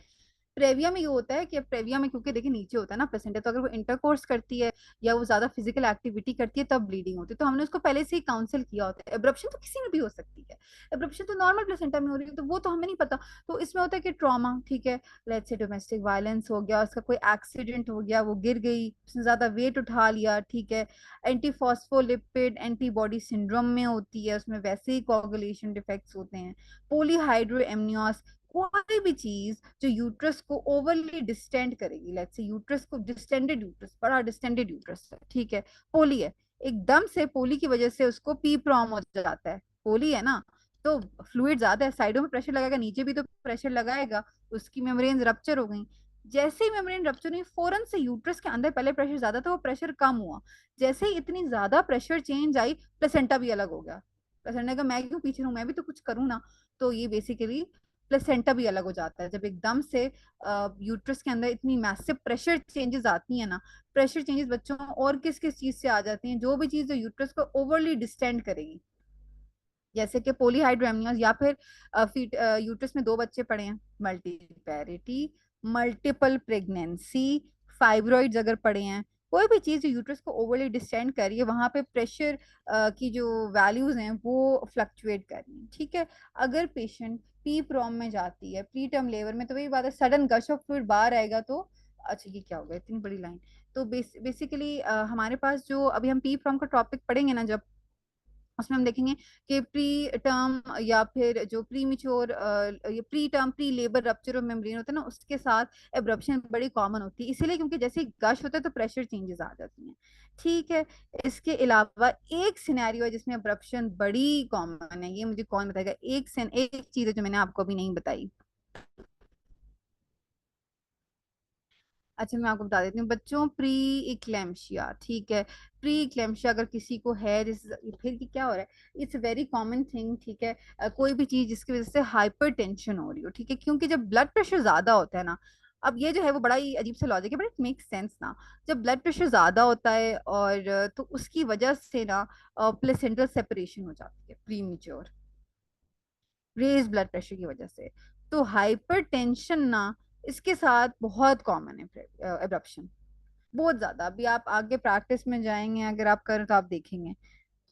प्रेविया में ये होता है कि अब प्रेविया में क्योंकि देखिए नीचे होता है ना प्लेसेंटा, तो अगर वो इंटरकोर्स करती है या वो ज्यादा फिजिकल एक्टिविटी करती है तब ब्लीडिंग होती है, तो हमने उसको पहले से ही काउंसिल किया होता है। एब्रप्शन तो किसी में भी हो सकती है, एब्रप्शन तो नॉर्मल प्लेसेंटा में हो रही है, तो वो तो हमें नहीं पता। तो इसमें होता है कि ट्रॉमा, ठीक है, लेट्स से डोमेस्टिक वायलेंस हो गया, उसका कोई एक्सीडेंट हो गया, वो गिर गई, उसने ज्यादा वेट उठा लिया, ठीक है, एंटी फॉस्फोलिपिड एंटीबॉडी सिंड्रोम में होती है, उसमें वैसे ही कोगुलेशन डिफेक्ट्स होते हैं, पोलीहाइड्रोएमनियोस, कोई भी चीज जो यूट्रस को ओवरली डिस्टेंड करेगी, लेट्स से यूट्रस को डिस्टेंडेड यूट्रस, बड़ा डिस्टेंडेड यूट्रस है, ठीक है, पोली है, एकदम से पोली की वजह से उसको पी प्रॉम हो जाता है, पोली है ना, तो फ्लूइड ज्यादा है, साइडों में प्रेशर लगाएगा, नीचे भी तो प्रेशर लगाएगा, उसकी मेम्ब्रेन रप्चर हो गई। जैसे ही मेम्ब्रेन रप्चर हुई, फौरन से यूट्रस के अंदर पहले प्रेशर ज्यादा था, वो प्रेशर कम हुआ, जैसे ही इतनी ज्यादा प्रेशर चेंज आई, प्लेसेंटा भी अलग हो गया। प्लेसेंटा का मैं क्यों पीछे हूँ, मैं भी तो कुछ करूँ ना। तो ये बेसिकली प्लेसेंटा भी अलग हो जाता है जब एकदम से यूट्रस के अंदर इतनी मैसिव प्रेशर चेंजेस आती है ना। प्रेशर चेंजेस बच्चों और किस किस चीज से आ जाती हैं, जो भी चीज जो यूट्रस को ओवरली डिस्टेंड करेगी, जैसे कि पोलीहाइड्रोएमनियोस, या फिर यूट्रस में दो बच्चे पड़े हैं, मल्टीपैरिटी, मल्टीपल प्रेगनेंसी, फाइब्रॉइड्स अगर पड़े हैं, कोई भी चीज जो यूट्रस को ओवरली डिस्टेंड कर रही है, वहां पे प्रेशर की जो वैल्यूज हैं वो फ्लक्चुएट कर रही हैं, ठीक है। अगर पेशेंट पी प्रॉम में जाती है प्री टर्म लेबर में, तो वही बात है, सडन गश ऑफ फ्लूइड बाहर आएगा तो, अच्छा ये क्या होगा इतनी बड़ी लाइन। तो बेसिकली हमारे पास जो अभी हम पी प्रॉम का टॉपिक पढ़ेंगे ना, जब उसमें हम देखेंगे कि प्री टर्म या फिर जो प्री मिच्योर, ये pre term pre labour rupture of membrane होता है ना, उसके साथ एब्रप्शन बड़ी कॉमन होती है, इसीलिए क्योंकि जैसे ही गश होता है तो प्रेशर चेंजेस आ जाती हैं, ठीक है। इसके अलावा एक सिनेरियो है जिसमें एब्रप्शन बड़ी कॉमन है, ये मुझे कौन बताएगा, एक चीज है जो मैंने आपको अभी नहीं बताई। अच्छा मैं आपको बता देती हूँ बच्चों, प्री इक्लेम्शिया, ठीक है। प्री इक्लेम्शिया अगर किसी को है, फिर की क्या हो रहा है, इट्स वेरी कॉमन थिंग, ठीक है। कोई भी चीज जिसकी वजह से हाइपर टेंशन हो रही हो, ठीक है, क्योंकि जब ब्लड प्रेशर ज्यादा होता है ना, अब ये जो है वो बड़ा ही अजीब सा लॉजिक है, बट इट मेक्स सेंस ना। जब ब्लड प्रेशर ज्यादा होता है और तो उसकी वजह से ना प्लेसेंटल सेपरेशन हो जाती है प्रीमेच्योर, रेज ब्लड प्रेशर की वजह से। तो हाइपर टेंशन ना इसके साथ बहुत कॉमन है, एब्रप्शन बहुत ज्यादा। अभी आप आगे प्रैक्टिस में जाएंगे, अगर आप करें तो आप देखेंगे,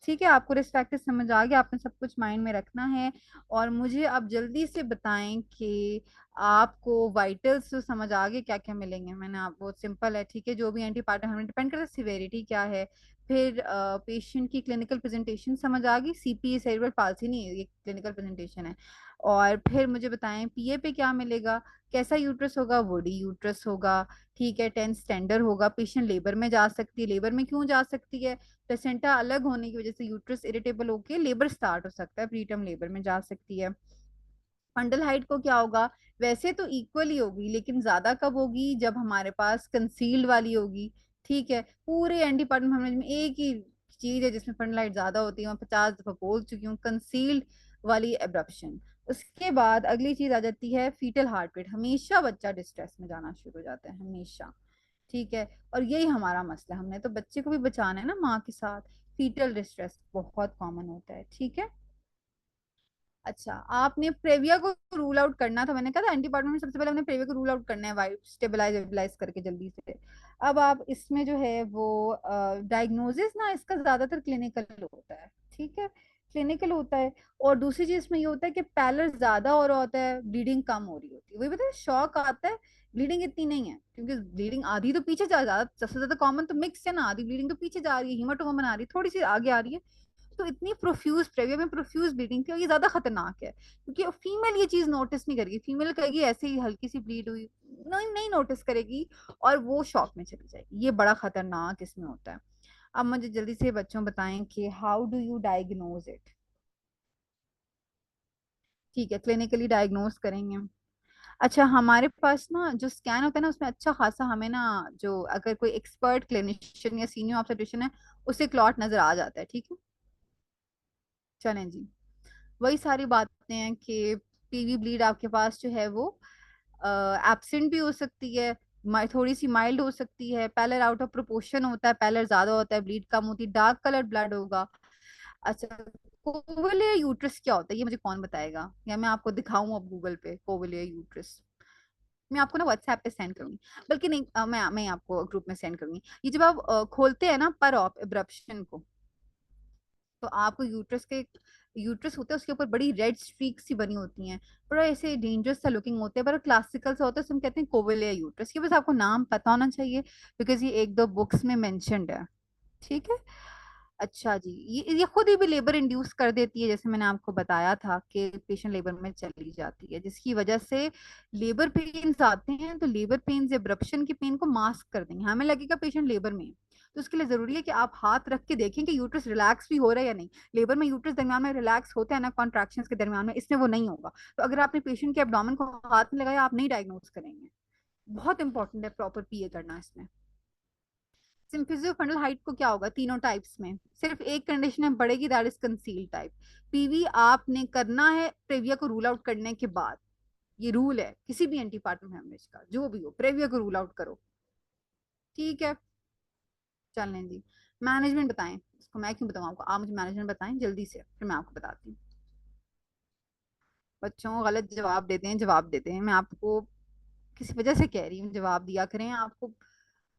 ठीक है। आपको रिस्क फैक्टर समझ आ गया, आपने सब कुछ माइंड में रखना है। और मुझे आप जल्दी से बताएं कि आपको वाइटल्स तो समझ आ गए क्या क्या मिलेंगे, मैंने आप बहुत सिंपल है, ठीक है, जो भी एंटीपार्टम हमें डिपेंड करता है सिवेरिटी क्या है। फिर पेशेंट की क्लिनिकल प्रेजेंटेशन समझ आ गई, सीपीए सेरेब्रल पाल्सी नहीं है, ये क्लिनिकल प्रेजेंटेशन है। और फिर मुझे बताएं पीए पे क्या मिलेगा, कैसा यूट्रस होगा, वुडी यूट्रस होगा, ठीक है, टेंस स्टैंडर होगा, पेशेंट लेबर में जा सकती है, लेबर में क्यों जा सकती है, प्लेसेंटा अलग होने की वजह से यूट्रस इरिटेबल होकर लेबर स्टार्ट हो सकता है, प्रीटर्म लेबर में जा सकती है। फंडल हाइट को क्या होगा, वैसे तो इक्वल ही होगी, लेकिन ज्यादा कब होगी, जब हमारे पास कंसील्ड वाली होगी, ठीक है। पूरे एंटीपार्टम हेमरेज में एक ही चीज है जिसमें फंडल हाइट ज्यादा होती है, मैं 50 दफा बोल चुकी हूँ, कंसील्ड वाली एब्रप्शन। उसके बाद अगली चीज आ जाती है फीटल हार्ट रेट, हमेशा बच्चा डिस्ट्रेस में जाना शुरू हो जाता है, हमेशा, ठीक है। और यही हमारा मसला, हमने तो बच्चे को भी बचाना है ना माँ के साथ, फीटल डिस्ट्रेस बहुत कॉमन होता है, ठीक है। अच्छा, आपने प्रेविया को रूल आउट करना था, मैंने कहा था एंटीबायोटिक में सबसे पहले हमने प्रेविया को रूल आउट करना है, वाइट स्टेबलाइज करके जल्दी से। अब आप इसमें जो है वो डायग्नोसिस ना इसका ज्यादातर क्लिनिकल होता है, ठीक है, क्लिनिकल होता है। और दूसरी चीज में ये होता है कि पैलर ज्यादा हो रहा होता है, ब्लीडिंग कम हो रही होती है, वही पता है शॉक आता है, ब्लीडिंग इतनी नहीं है, क्योंकि ब्लीडिंग आधी तो पीछे जा ज्यादा, सबसे ज्यादा कॉमन तो मिक्स है ना, आधी ब्लीडिंग तो पीछे जा रही है, हीमाटोमा बना रही है, थोड़ी सी आगे आ रही है। तो इतनी प्रोफ्यूज प्रेवियर में प्रोफ्यूज ब्लीडिंग थी, और ये ज्यादा खतरनाक है, क्योंकि फीमेल ये चीज नोटिस नहीं करेगी, फीमेल कहेगी ऐसे ही हल्की सी ब्लीड हुई, नहीं नहीं नोटिस करेगी, और वो शॉक में चली जाएगी, ये बड़ा खतरनाक इसमें होता है। अब मुझे जल्दी से बच्चों बताएं कि how do you diagnose it. ठीक है, क्लिनिकली डायग्नोज करेंगे। अच्छा, हमारे पास ना जो स्कैन होता है ना, उसमें अच्छा खासा हमें ना, जो अगर कोई एक्सपर्ट क्लिनिशियन या सीनियर ऑब्स्टेट्रिशियन है, उसे क्लॉट नजर आ जाता है, ठीक है। चलें जी, वही सारी बातें हैं कि पीवी ब्लीड आपके पास जो है वो एब्सेंट भी हो सकती है, थोड़ी सी माइल्ड हो सकती है, पैलर आउट ऑफ प्रोपोर्शन होता है, पैलर ज्यादा होता है, ब्लीड कम होती है, डार्क कलर ब्लड होगा। अच्छा, कोवलेयर यूट्रस क्या होता है ये मुझे कौन बताएगा, या मैं आपको दिखाऊं अब गूगल पे कोवलेयर यूट्रस। मैं आपको ना व्हाट्सएप पे सेंड करूंगी, बल्कि नहीं, मैं आपको ग्रुप में सेंड करूंगी। ये जब आप खोलते हैं ना पर ऑप एब्रप्शन को, तो आपको यूट्रस के, यूट्रस होता है उसके ऊपर बड़ी रेड स्ट्रीक सी बनी होती हैं, बड़ा ऐसे डेंजरस सा लुकिंग होते हैं, पर क्लासिकल सा होता है, तो हम कहते हैं कोवलेया यूट्रस, ये बस आपको नाम पता होना चाहिए, बिकॉज ये एक दो बुक्स में मेंशन्ड है, ठीक है। अच्छा जी, ये खुद ही भी लेबर इंड्यूस कर देती है, जैसे मैंने आपको बताया था कि पेशेंट लेबर में चली जाती है, जिसकी वजह से लेबर पेन्स आते हैं, तो लेबर पेन्स एब्रप्शन के पेन को मास्क कर देंगे, हमें लगेगा पेशेंट लेबर में है। तो उसके लिए जरूरी है कि आप हाथ रख के देखें कि यूट्रस रिलैक्स भी हो रहा है या नहीं। लेबर में यूट्रस दरमियान में रिलैक्स होता है ना कॉन्ट्रैक्शंस के दरमियान में, इसमें वो नहीं होगा। तो अगर आपने पेशेंट के एब्डोमेन को हाथ में लगाया, आप नहीं डायग्नोज करेंगे। बहुत इंपॉर्टेंट है प्रॉपर पीए करना इसमें। सिम्फिजियो फंडल हाइट को क्या होगा, तीनों टाइप्स में सिर्फ एक कंडीशन है बढ़ेगी, that is conceal type. PV आपने करना है प्रेविया को रूल आउट करने के बाद, ये रूल है किसी भी एंटीपार्टम हेमरेज का, जो भी हो प्रेविया को रूल आउट करो, ठीक है। चलें जी, मैनेजमेंट बताएं, इसको मैं क्यों बताऊं आपको, आप मुझे मैनेजमेंट बताएं जल्दी से, फिर मैं आपको बताती हूँ। बच्चों गलत जवाब देते हैं, जवाब देते हैं, मैं आपको किसी वजह से कह रही हूँ जवाब दिया करें आपको।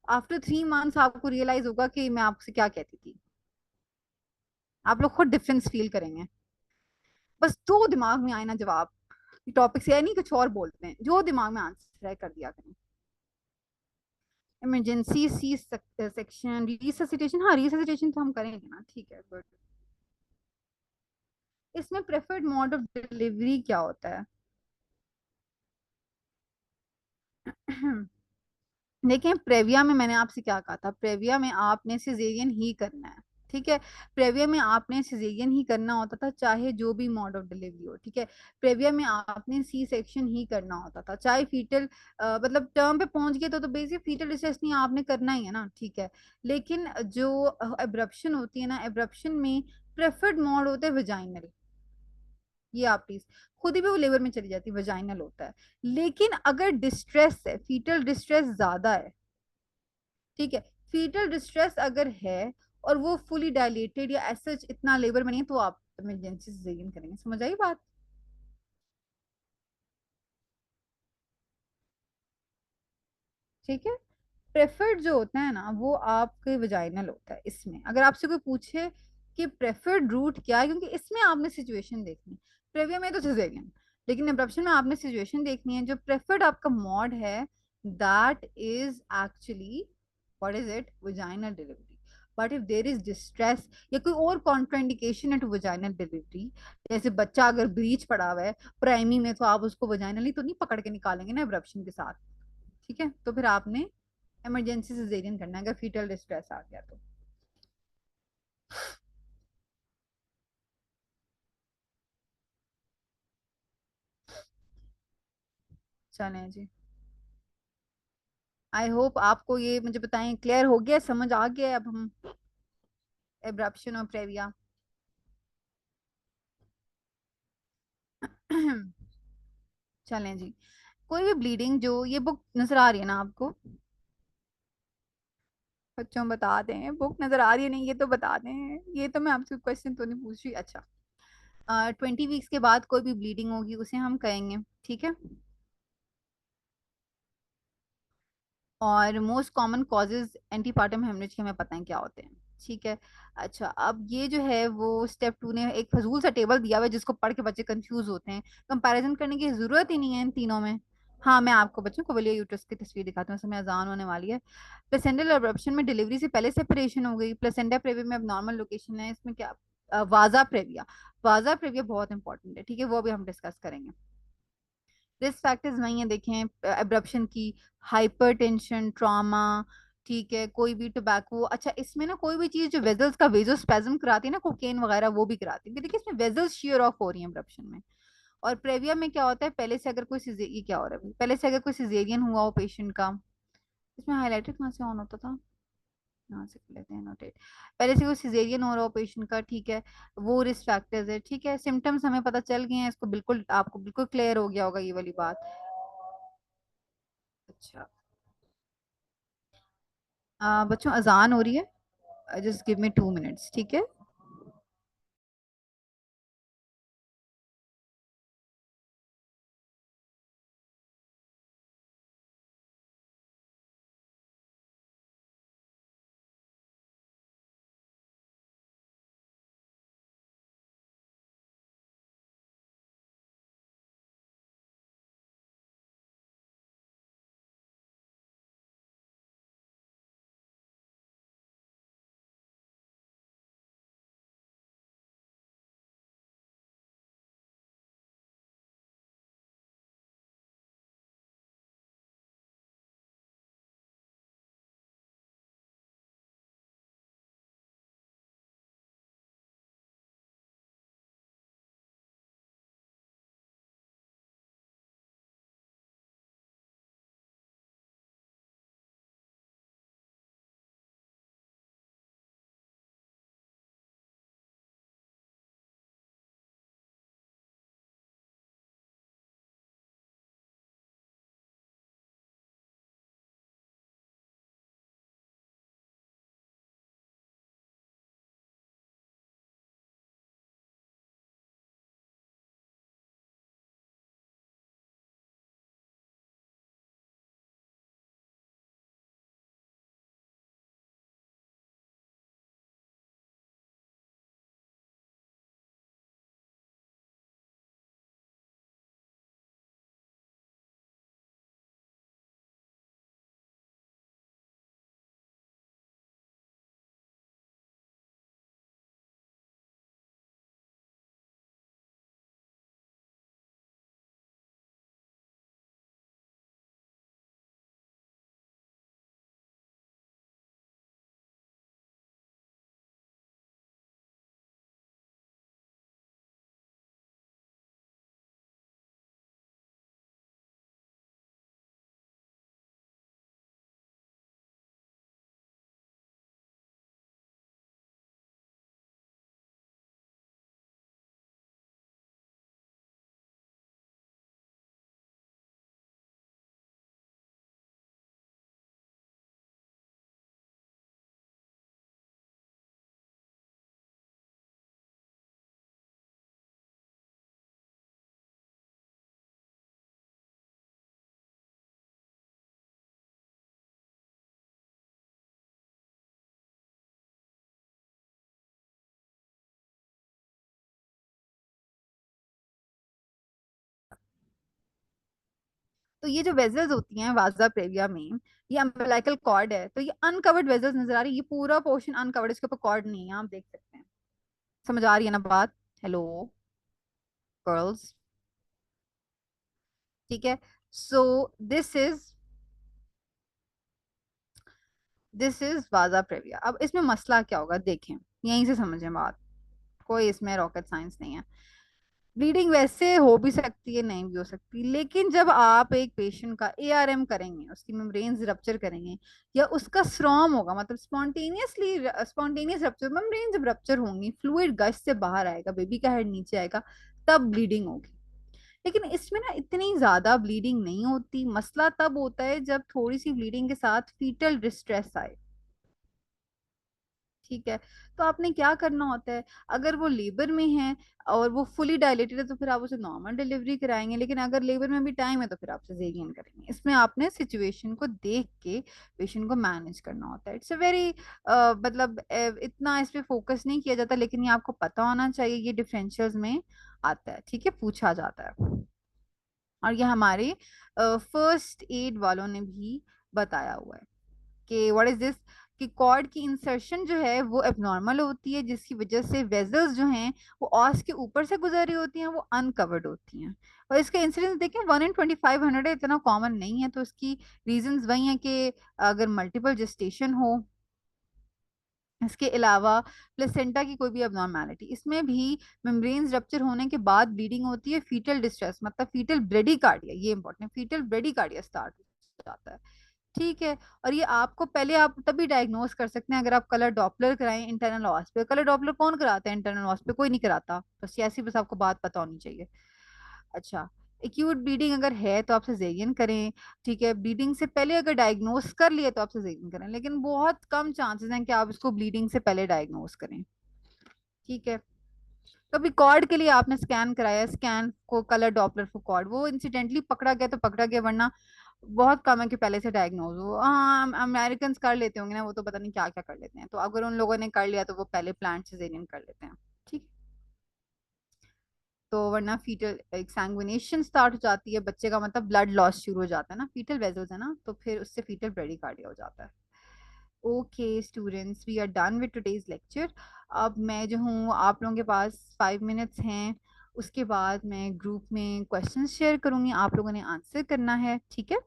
आफ्टर 3 मंथ्स आपको रियलाइज होगा कि मैं आपसे क्या कहती थी, आप लोग खुद डिफरेंस फील करेंगे। बस दो दिमाग में आए ना जवाब, टॉपिक से है नहीं कुछ और बोलते हैं, जो दिमाग में आंसर है कर दिया करें। इमरजेंसी सी सेक्शन रिससिटेशन, हाँ रिससिटेशन तो हम करेंगे ना, ठीक है गुड। इसमें प्रेफर्ड मोड ऑफ डिलीवरी क्या होता है? देखिए, प्रेविया में मैंने आपसे क्या कहा था, प्रेविया में आपने सिजेरियन ही करना है, ठीक है। प्रेविया में आपने सिजेरियन ही करना होता था, चाहे जो भी मोड ऑफ डिलीवरी हो, ठीक है। प्रेविया में आपने सी सेक्शन ही करना होता था, चाहे फीटल मतलब टर्म पे पहुंच गए तो बेसिक फीटल डिस्ट्रेस नहीं आपने करना ही है ना, ठीक है। लेकिन जो एब्रप्शन होती है ना, एब्रप्शन में प्रेफर्ड मोड होता है वेजाइनल, ये आप प्लीज, खुद ही भी वो लेबर में चली जाती है, वेजाइनल होता है। लेकिन अगर डिस्ट्रेस है, फीटल डिस्ट्रेस ज्यादा है, ठीक है, फीटल डिस्ट्रेस अगर है और वो फुली डायलेटेड या ऐसा इतना लेबर में नहीं है, तो आप इमरजेंसी सिजेरियन करेंगे, समझ आई बात, ठीक है। प्रेफर्ड जो होता है ना वो आपके वजाइनल होता है, इसमें अगर आपसे कोई पूछे कि प्रेफर्ड रूट क्या है, क्योंकि इसमें आपने सिचुएशन देखनी, प्रेविया में तो सिजेरियन, लेकिन एब्रप्शन में आपने सिचुएशन देखनी है, जो प्रेफर्ड आपका मॉड है that is actually what is it, vaginal delivery. But if there is distress या कोई और कॉन्ट्राइंडिकेशन है टू वजाइनल डिलीवरी, जैसे बच्चा अगर ब्रीच पड़ा हुआ है प्राइमी में, तो आप उसको वजाइनली तो नहीं पकड़ के निकालेंगे ना एब्रप्शन के साथ, ठीक है। तो फिर आपने इमरजेंसी सिजेरियन करना है अगर फीटल डिस्ट्रेस आ गया तो। चलें जी, आई होप आपको ये मुझे बताएं क्लियर हो गया, समझ आ गया अब हम एब्रप्शन और प्रेविया। चलें जी, कोई भी ब्लीडिंग, जो ये बुक नजर आ रही है ना आपको, बच्चों बता दें बुक नजर आ रही है नहीं, ये तो बता दें, ये तो मैं आपसे क्वेश्चन तो नहीं पूछ रही, अच्छा। 20 वीक्स के बाद कोई भी ब्लीडिंग होगी उसे हम कहेंगे। ठीक है। और most common causes antepartum haemorrhage के हमें पता है क्या होते हैं। ठीक है। अच्छा, अब ये जो है वो स्टेप 2 ने एक फजूल सा टेबल दिया हुआ है जिसको पढ़ के बच्चे कंफ्यूज होते हैं। कंपैरिजन करने की जरूरत ही नहीं है इन तीनों में। हाँ, मैं आपको बच्चों को वलिया यूट्रस की तस्वीर दिखाती हूँ, समय अजान होने वाली है। प्लेसेंटल अब्रप्शन में डिलीवरी से पहले सेपरेशन हो गई, प्लेसेंटा प्रेविया में अब नॉर्मल लोकेशन है, इसमें क्या वाजा प्रेविया। वाजा प्रेविया बहुत इंपॉर्टेंट है, ठीक है, वो भी हम डिस्कस करेंगे। रिस्क फैक्टर्स वही है, देखें एब्रप्शन की, हाइपरटेंशन, ट्रॉमा, ठीक है, कोई भी टोबैको। अच्छा, इसमें ना कोई भी चीज जो वेजल्स का वेजोस्पैज्म कराती है ना, कोकेन वगैरह वो भी कराती है, क्योंकि देखिए इसमें वेजल्स शेयर ऑफ हो रही है एब्रप्शन में। और प्रेविया में क्या होता है, पहले से अगर कोई ये क्या हो रहा है पहले से अगर कोई सिजेरियन हुआ हो पेशेंट का। इसमें हाईलाइटर कहाँ से ऑन होता था, यहाँ से कर लेते हैं नोटेट। पहले से कोई सिजेरियन हो रहा हो पेशेंट का, ठीक है, वो रिस्क फैक्टर्स है। ठीक है, सिम्टम्स हमें पता चल गए हैं, इसको बिल्कुल आपको बिल्कुल क्लियर हो गया होगा ये वाली बात। अच्छा, बच्चों अजान हो रही है, जस्ट गिव मी 2 मिनट्स, ठीक है। तो ये जो वेजल्स होती हैं वाजा प्रेविया में, ये अम्बिलिकल कॉर्ड है, तो ये अनकवर्ड वेजल्स नजर आ रही है, ये पूरा पोर्शन अनकवर्ड, इसके ऊपर कॉर्ड नहीं है, आप देख सकते हैं। समझ आ रही है ना बात? हेलो गर्ल्स, ठीक है। So this is this is वाजा प्रेविया। अब इसमें मसला क्या होगा, देखें, यहीं से समझें बात, कोई इसमें रॉकेट साइंस नहीं है। ब्लीडिंग वैसे हो भी सकती है, नहीं भी हो सकती, लेकिन जब आप एक पेशेंट का एआरएम करेंगे, उसकी मेम्ब्रेन्स रप्चर करेंगे, या उसका स्ट्रॉम होगा, मतलब स्पॉन्टेनियस रप्चर, मेम्ब्रेन जब रप्चर होंगी, फ्लूइड गश से बाहर आएगा, बेबी का हेड नीचे आएगा, तब ब्लीडिंग होगी। लेकिन इसमें ना इतनी ज्यादा ब्लीडिंग नहीं होती, मसला तब होता है जब थोड़ी सी ब्लीडिंग के साथ फीटल डिस्ट्रेस आए। ठीक है। तो आपने क्या करना होता है, अगर वो लेबर में है और वो फुली डायलेटेड है तो फिर आप उसे नॉर्मल डिलीवरी कराएंगे, लेकिन अगर लेबर में भी टाइम है तो फिर आप सिजेरियन करेंगे। इसमें आपने सिचुएशन को देख के पेशेंट को मैनेज करना होता है। इट्स अ वेरी मतलब इतना इस पे फोकस नहीं किया जाता, लेकिन ये आपको पता होना चाहिए, ये डिफरेंशियल्स में आता है, ठीक है, पूछा जाता है। और ये हमारे फर्स्ट एड वालों ने भी बताया हुआ है कि व्हाट इज दिस, कि कॉर्ड की इंसर्शन जो है वो एबनॉर्मल होती है, जिसकी वजह से वेजल्स जो हैं वो ऑस के ऊपर से गुजर रही होती हैं, वो अनकवर्ड होती हैं। और इसका इंसिडेंस देखें 1 in 2500 है, इतना कॉमन नहीं है। तो इसकी रीजंस वही हैं कि अगर मल्टीपल जेस्टेशन हो, इसके अलावा प्लेसेंटा की कोई भी अबनॉर्मैलिटी, इसमें भी मेम्ब्रेन रप्चर होने के बाद ब्लीडिंग होती है, फीटल डिस्ट्रेस मतलब फीटल ब्रेडिकार्डिया, ये इंपॉर्टेंट, फीटल ब्रेडिकार्डिया स्टार्ट हो जाता है। ठीक है। और ये आपको पहले आप तभी डायग्नोस कर सकते हैं अगर आप कलर डॉपलर कराएं इंटरनल हॉस पे। कलर डॉपलर कौन कराता है इंटरनल हॉस पे? कोई नहीं कराता। बस ऐसी बस आपको बात पता होनी चाहिए। अच्छा, एक्यूट ब्लीडिंग अगर है तो आप सिजेरियन करें। ठीक है, ब्लीडिंग से पहले अगर डायग्नोस कर लिए तो आप सिजेरियन करें, लेकिन बहुत कम चांसेस हैं कि आप इसको ब्लीडिंग से पहले डायग्नोस करें। ठीक है। कभी कॉर्ड के लिए आपने स्कैन कराया, स्कैन को कलर डॉपलर फॉर कॉर्ड, वो इंसिडेंटली पकड़ा गया तो पकड़ा गया, वरना बहुत कम है कि पहले से डायग्नोज हो। हाँ, अमेरिकन कर लेते होंगे ना, वो तो पता नहीं क्या क्या कर लेते हैं। तो अगर उन लोगों ने कर लिया तो वो पहले प्लांट सिजेरियन कर लेते हैं। ठीक। तो वरना फीटल एक सैंग्विनेशन स्टार्ट हो जाती है बच्चे का, मतलब ब्लड लॉस शुरू हो जाता है ना, फीटल वेजल्स है ना, तो फिर उससे फीटल ब्रेडिकार्डिया हो जाता है। Okay students, we are done with today's lecture. अब मैं जो हूँ, आप लोगों के पास 5 मिनट्स हैं, उसके बाद मैं ग्रुप में क्वेश्चंस शेयर करूंगी, आप लोगों ने आंसर करना है, ठीक है।